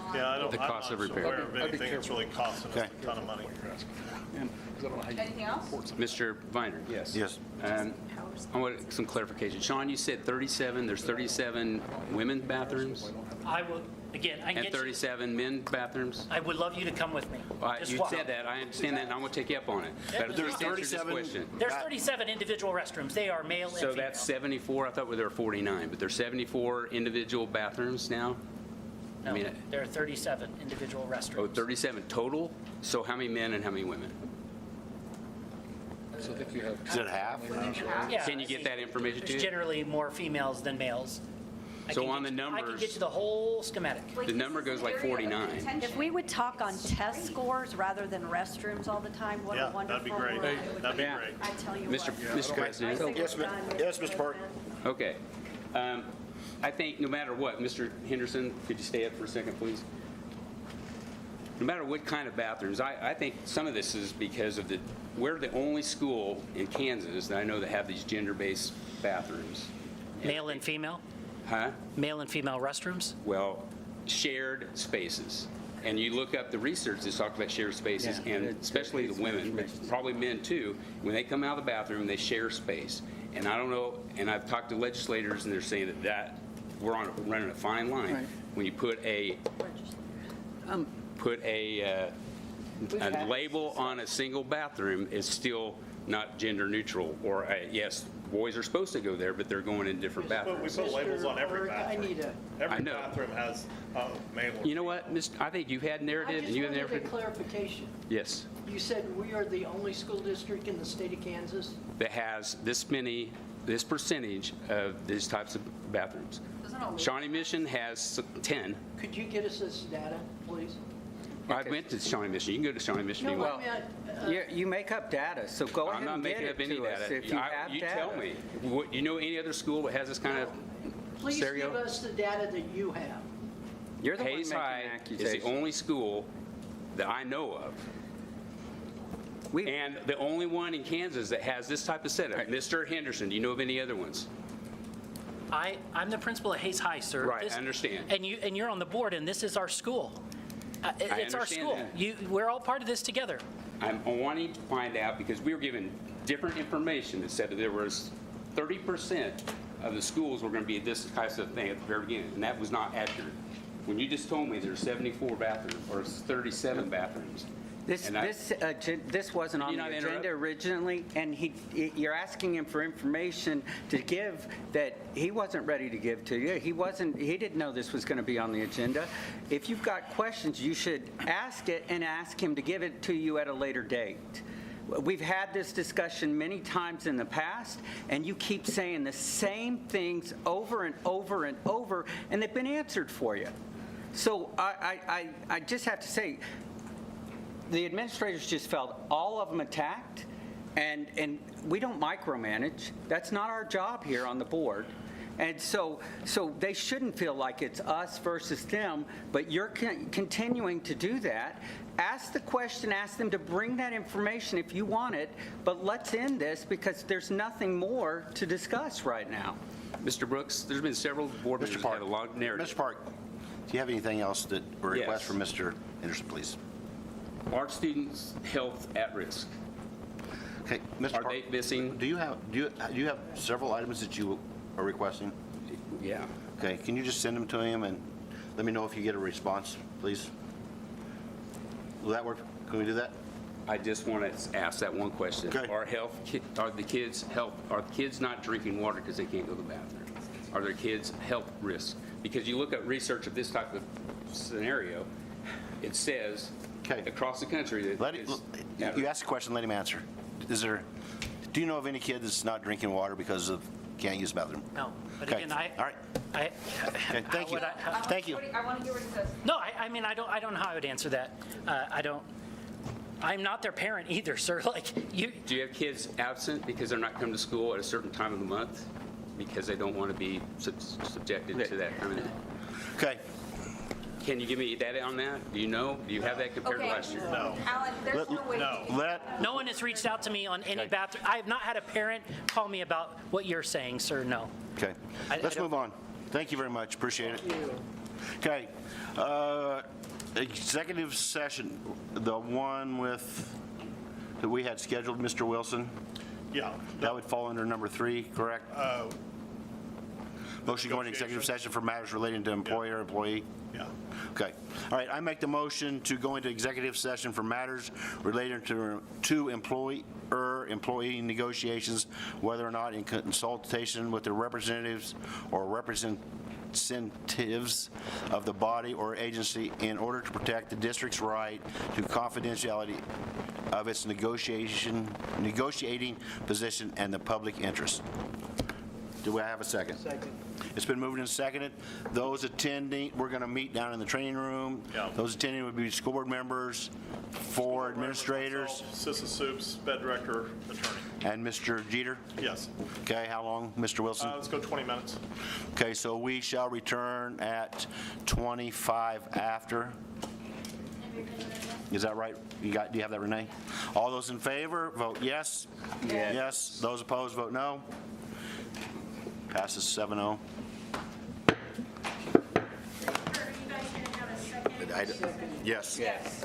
on. Yeah, The cost of I'm not repair. aware of anything that's really costing us a ton of money. Anything else? Mr. Viner, yes. Yes. I want some clarification. Sean, you said 37, there's 37 women's bathrooms I will, again, I can and get you, 37 men's bathrooms? I would love you to come with me. Just You walk. said that, I understand that, and I'm going to take you up on it. But There's please answer this 37 question. There's 37 individual restrooms. They are male and So female. that's 74, I thought there were 49, but there's 74 individual bathrooms now? No, there are 37 individual restrooms. Oh, 37 total? So how many men and how many women? So I think you have. Is it half? Yeah, Can you get that information to There's you? generally more females than males. So on the I can numbers, get you the whole schematic. the number goes like 49. If we would talk on test scores rather than restrooms all the time, what a Yeah, wonderful that'd be great. world it would That'd be be. great. I tell you Mr. what. Mr. President? Yes, Mr. Park. Okay. I think no matter what, Mr. Henderson, could you stay up for a second, please? No matter what kind of bathrooms, I think some of this is because of we're the only school in Kansas that I know that have these gender-based bathrooms. Male and female? Huh? Male and female restrooms? Well, shared spaces. And you look up the research that's talked about shared spaces, Yeah, and especially it's the women, but probably men too, when they come out of the bathroom, they share space. And I don't know, and I've talked to legislators, and they're saying that we're running a fine line. Right. When you put a label on a single bathroom, it's still not gender neutral. Or, yes, boys are supposed to go there, but they're going in different We bathrooms. put labels on every Park, I bathroom. need a, I Every know. bathroom has male or You know what, I think you've had I narrative, just and you have wanted a narrative. clarification. Yes. You said we are the only school district in the state of Kansas? That has this percentage of these types of bathrooms. Doesn't all Shawnee Mission has 10. Could you get us this data, please? I went to Shawnee Mission. You can go to Shawnee Mission if you No, want. I mean, You make up data, so go I'm ahead not and get making it up any to us data. if you have You data. tell me. You know any other school that has this kind of please stereo? give us the data that you have. You're the one Hayes making High is the accusations. only school that I know of, and the only one in Kansas that has this type of setup. Mr. Henderson, do you know of any other ones? I'm the principal at Hayes High, sir. Right, I understand. And you're on the board, and this is our school. It's our understand school. that. We're all part of this together. I'm wanting to find out, because we were given different information that said that there was 30% of the schools were going to be this type of thing at the very beginning, and that was not accurate. When you just told me there's 74 bathrooms, or 37 bathrooms. This wasn't on Can you the not agenda interrupt? originally, and you're asking him for information to give that he wasn't ready to give to you. He didn't know this was going to be on the agenda. If you've got questions, you should ask it and ask him to give it to you at a later date. We've had this discussion many times in the past, and you keep saying the same things over and over and over, and they've been answered for you. So I just have to say, the administrators just felt all of them attacked, and we don't micromanage. That's not our job here on the board. And so they shouldn't feel like it's us versus them, but you're continuing to do that. Ask the question, ask them to bring that information if you want it, but let's end this because there's nothing more to discuss right now. Mr. Brooks, there's been several board members that had a long narrative. Mr. Park, do you have anything else that, or request Yes. from Mr. Anderson, please? Are students' health at risk? Okay, Mr. Are Park, they missing? do you have several items that you are requesting? Yeah. Okay, can you just send them to him and let me know if you get a response, please? Will that work? Can we do that? I just want to ask that one question. Okay. Are the kids not drinking water because they can't go to the bathroom? Are their kids health risks? Because you look at research of this type of scenario, it says across the country that You ask a question, let him answer. Do you know of any kid that's not drinking water because of can't use the bathroom? No, but Okay. again, All right. Okay, thank you. Thank you. I want to hear what he says. No, I mean, I don't know how I would answer that. I'm not their parent either, sir. Like, you. Do you have kids absent because they're not coming to school at a certain time of the month because they don't want to be subjected to that kind of? Okay. Can you give me data on that? Do you know? Do you have that compared to Okay. last year? No. Alan, there's no way to get No one has reached out to me on any bathroom. I have not had a parent call me about what you're saying, sir. No. Okay. I Let's don't- move on. Thank you very much. Appreciate it. Okay. Executive session, the one that we had scheduled, Mr. Wilson? Yeah. That would fall under number 3, correct? Motion to go into executive session for matters relating to employer, employee? Yeah. Okay. All right, I make the motion to go into executive session for matters related to employee negotiations, whether or not in consultation with the representatives or representatives of the body or agency in order to protect the district's right to confidentiality of its negotiating position and the public interest. Do I have a second? Second. It's been moved and seconded. Those attending, we're going to meet down in the training room. Yeah. Those attending would be school board members, 4 administrators, Sissa Soups, sped director, attorney. and Mr. Jeter. Yes. Okay, how long, Mr. Wilson? Let's go 20 minutes. Okay, so we shall return at 25 after. Is that right? Do you have that, Renee? All those in favor, vote yes. Yes. Yes. Those opposed, vote no. Passes 7-0. Are you guys going to have a second? Yes. Yes.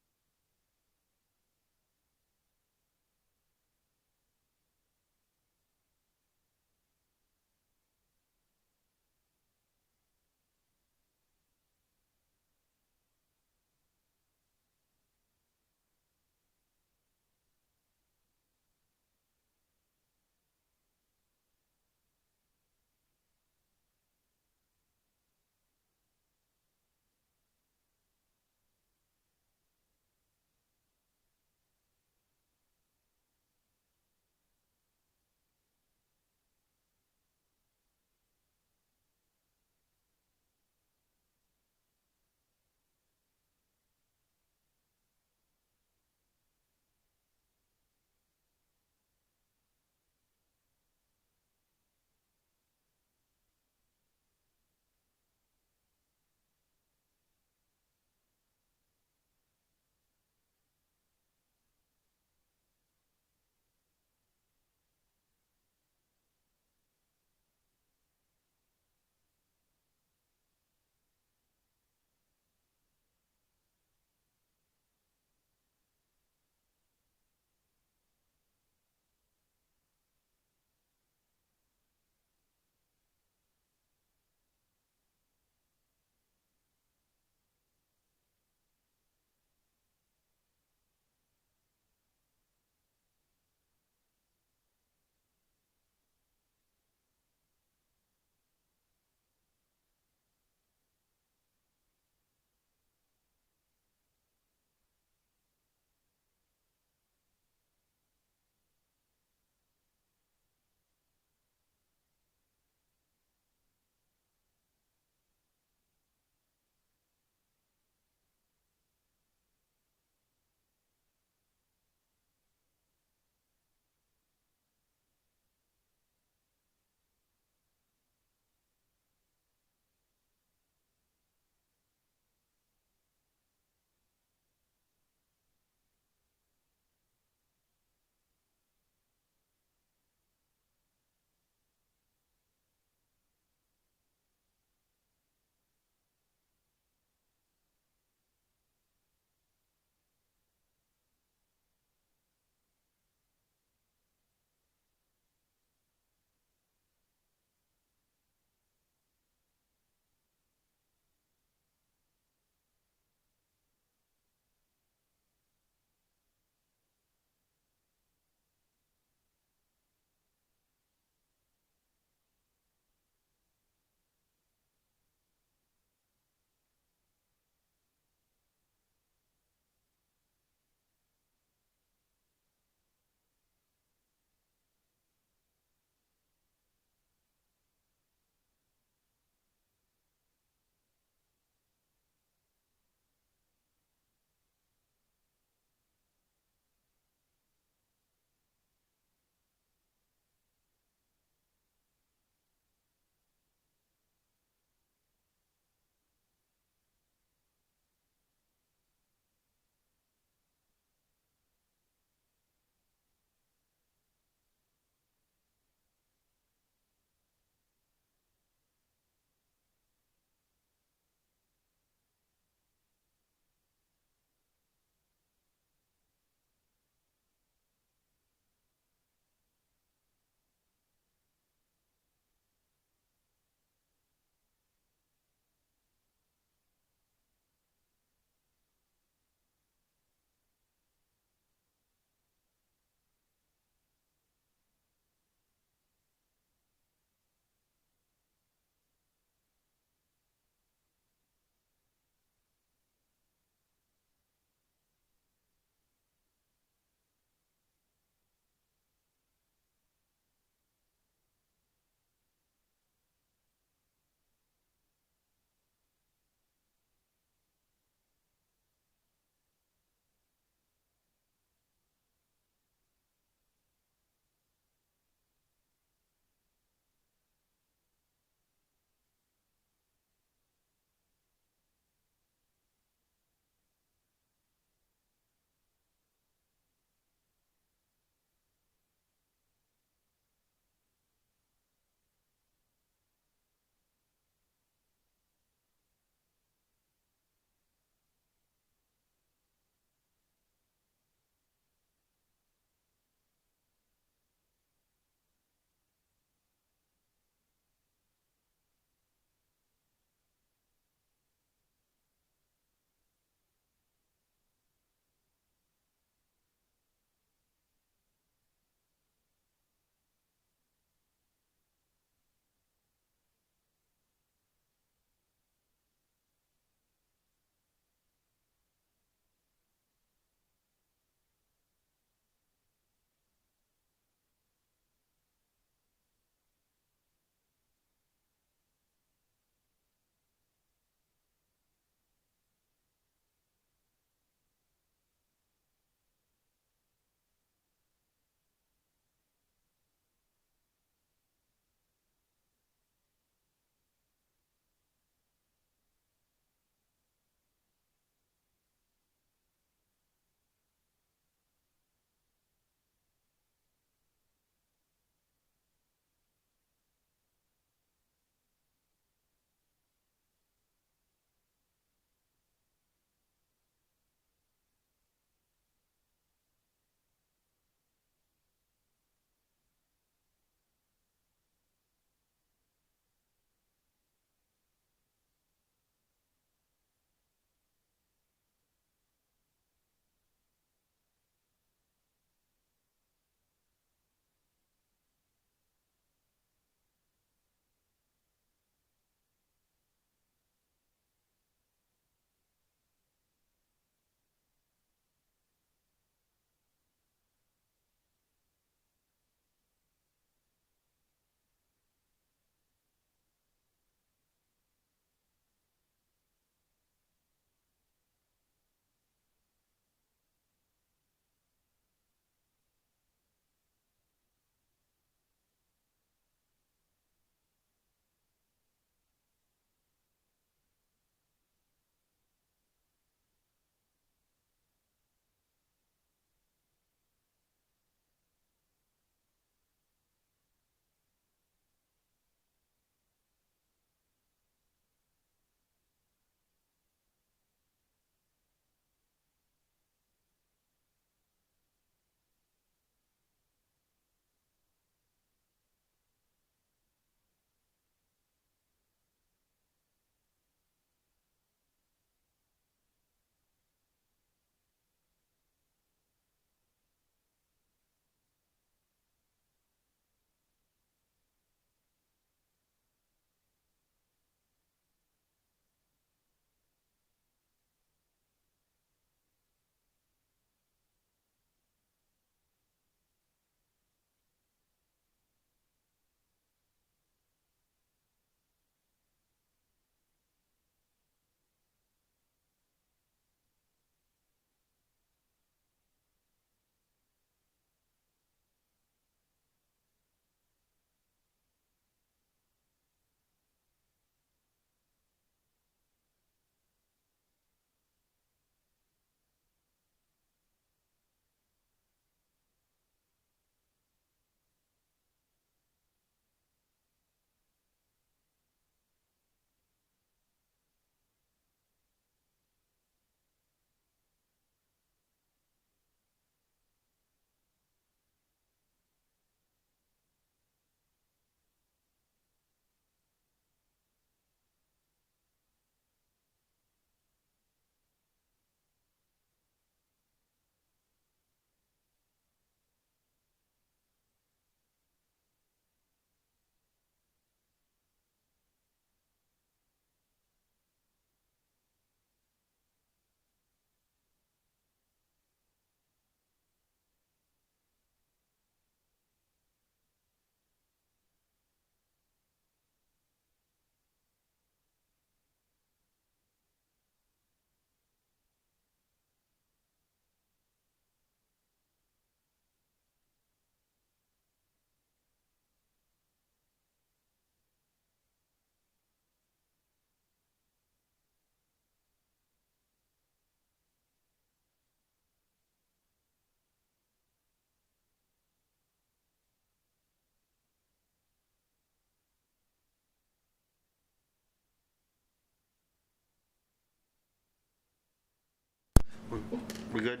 good,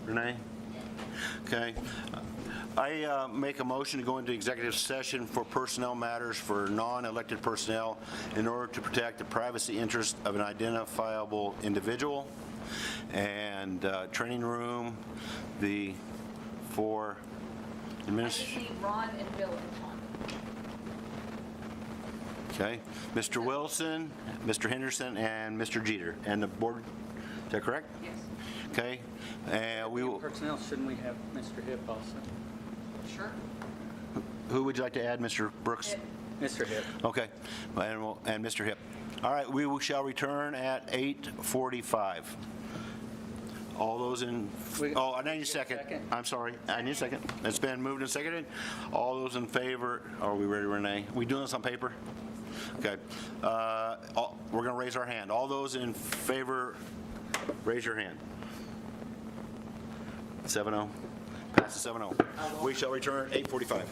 Renee? Okay. I make a motion to go into executive session for personnel matters for non-elected personnel in order to protect the privacy interest of an identifiable individual. And training room, the four I just need Ron and Bill and Tom. Okay, Mr. Wilson, Mr. Henderson, and Mr. Jeter, and the board, is that correct? Yes. Okay, and we will, Personnel, shouldn't we have Mr. Hip also? Sure. who would you like to add, Mr. Brooks? Mr. Hip. Okay, and Mr. Hip. All right, we shall return at 8:45. All those in, oh, I need a second. I'm sorry, I need a second. It's been moved and seconded. All those in favor, are we ready, Renee? We doing this on paper? Okay. We're going to raise our hand. All those in favor, raise your hand. 7-0. Passes 7-0. We shall return 8:45.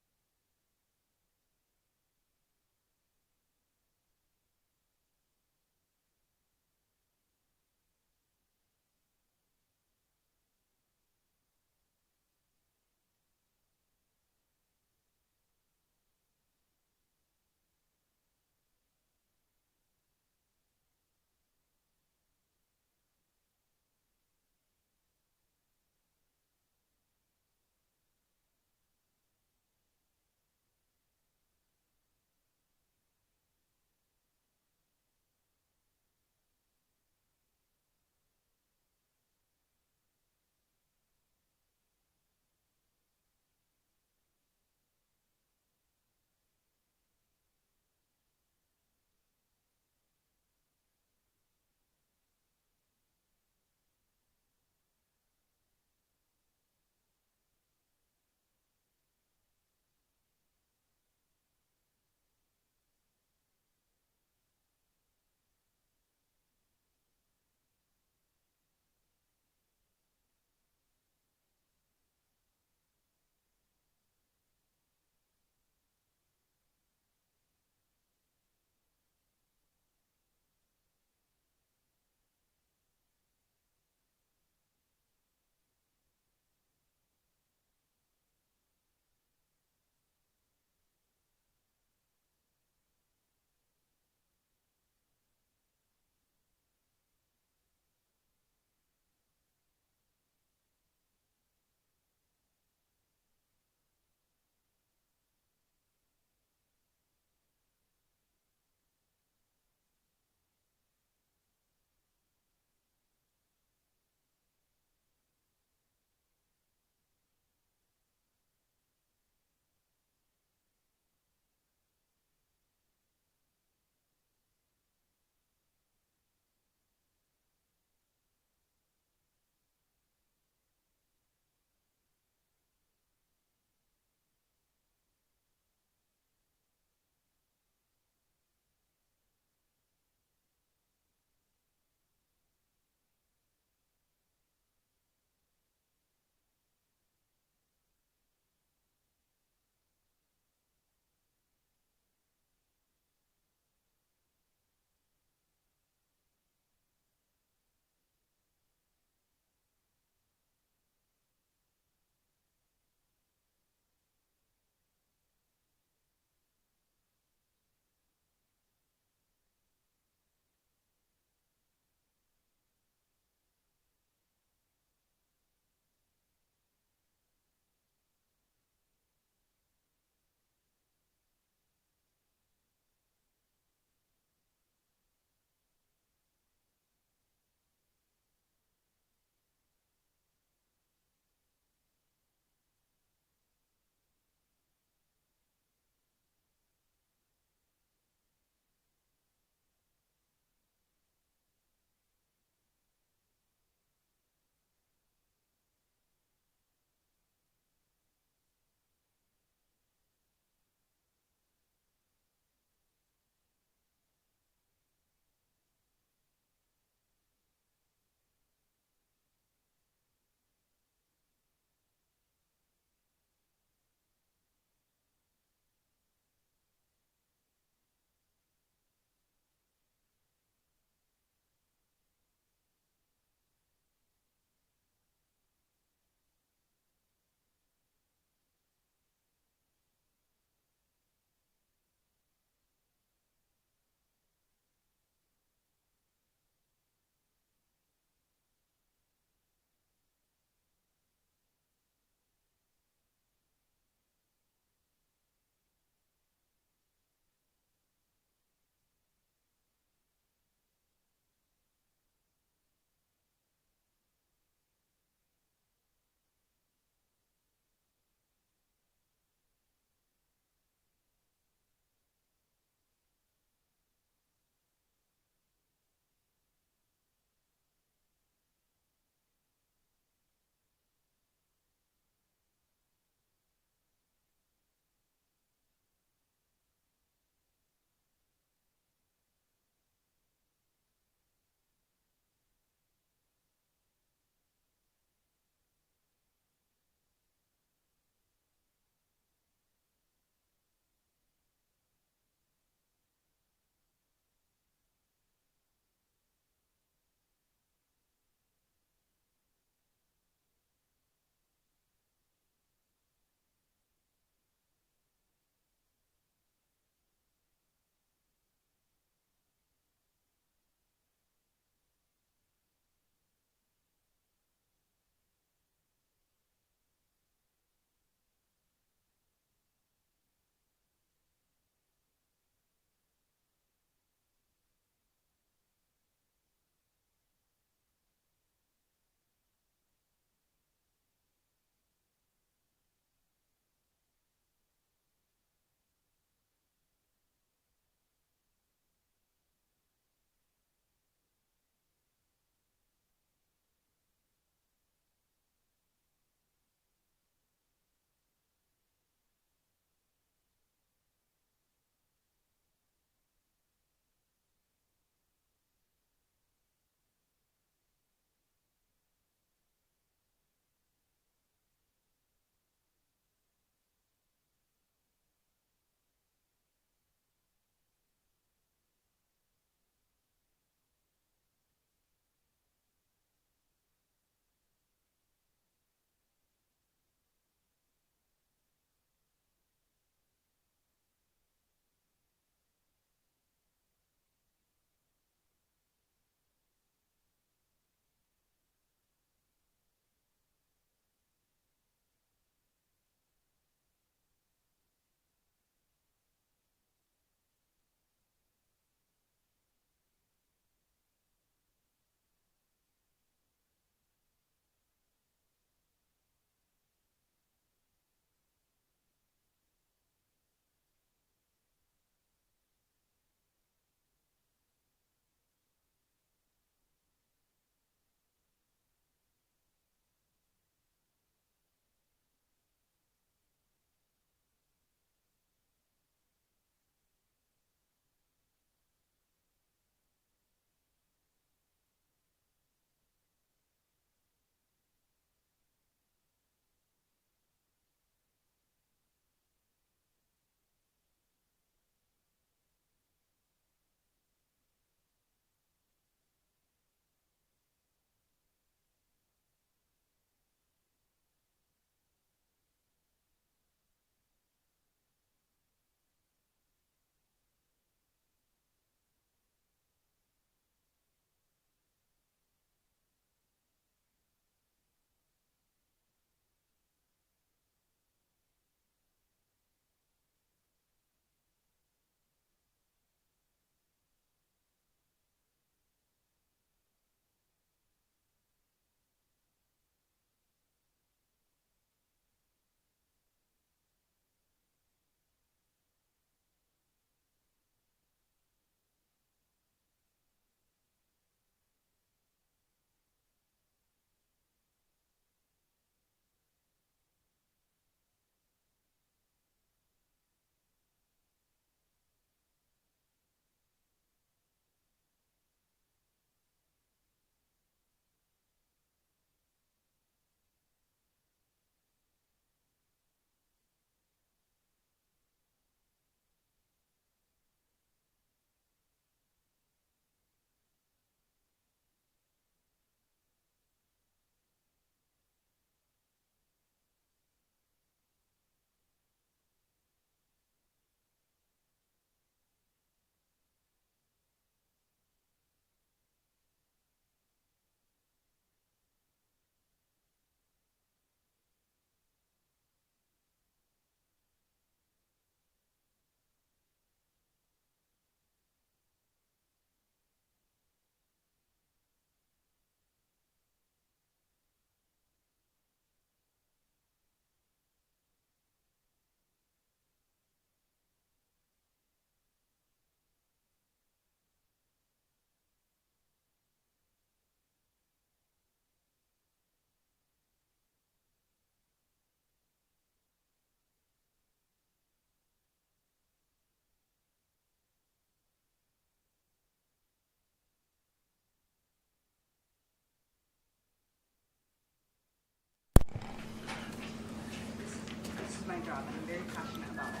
passionate about it.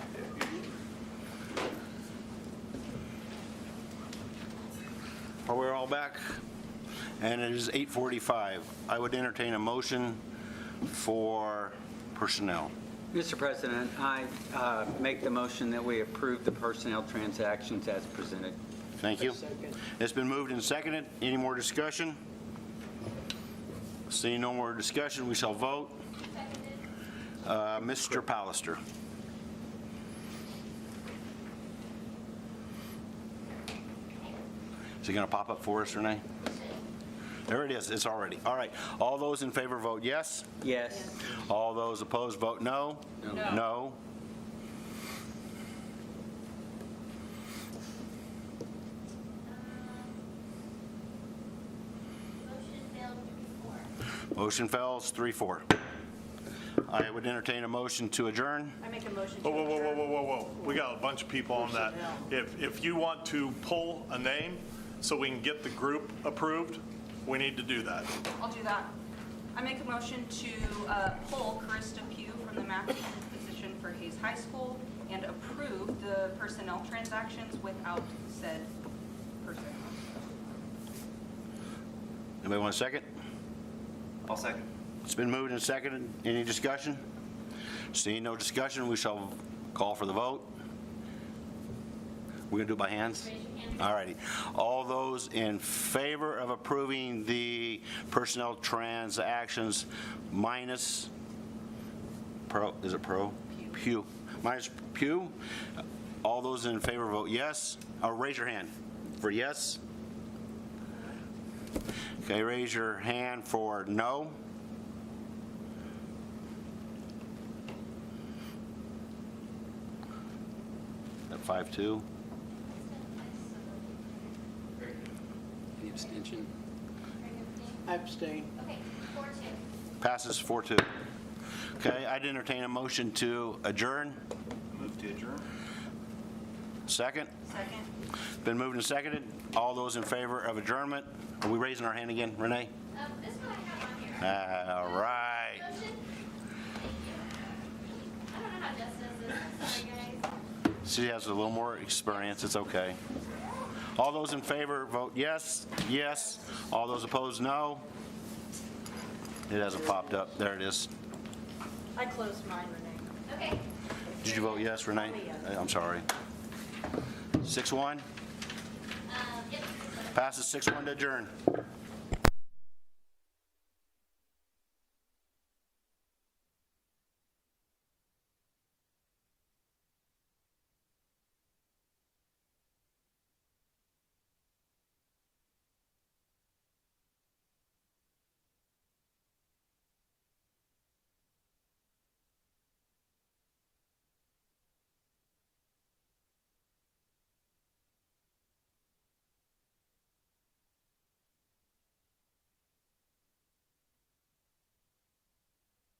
Are we all back? And it is 8:45. I would entertain a motion for personnel. Mr. President, I make the motion that we approve the personnel transactions as presented. Thank you. It's been moved and seconded. Any more discussion? Seeing no more discussion, we shall vote. Mr. Pallister. Is it going to pop up for us, Renee? There it is. It's already. All right. All those in favor vote yes. Yes. All those opposed vote no. No. No. Motion fails 3-4. I would entertain a motion to adjourn. I make a motion to Whoa, whoa, whoa, adjourn. whoa, whoa, whoa, whoa. We got a bunch of people on that. If you want to pull a name so we can get the group approved, we need to do that. I'll do that. I make a motion to pull Carissa Pugh from the math teacher position for Hayes High School and approve the personnel transactions without said person. Anybody want a second? I'll second. It's been moved and seconded. Any discussion? Seeing no discussion, we shall call for the vote. We're going to do it by hands? All righty. All those in favor of approving the personnel transactions minus Pro, is it Pro? Pew. Minus Pew. All those in favor vote yes. Or raise your hand for yes. Okay, raise your hand for no. At 5-2. Any abstention? I abstain. Okay, 4-2. Passes 4-2. Okay, I'd entertain a motion to adjourn. Move to adjourn. Second? Second. Been moved and seconded. All those in favor of adjournment? Are we raising our hand again, Renee? This is what I have on here. All right. Motion. Thank you. I don't know how Jess does this. Sorry, guys. She has a little more experience. It's okay. All those in favor vote yes. Yes. All those opposed, no. It hasn't popped up. There it is. I closed mine, Renee. Okay. Did you vote yes, Renee? I'm sorry. 6-1? Yep. Passes 6-1 to adjourn.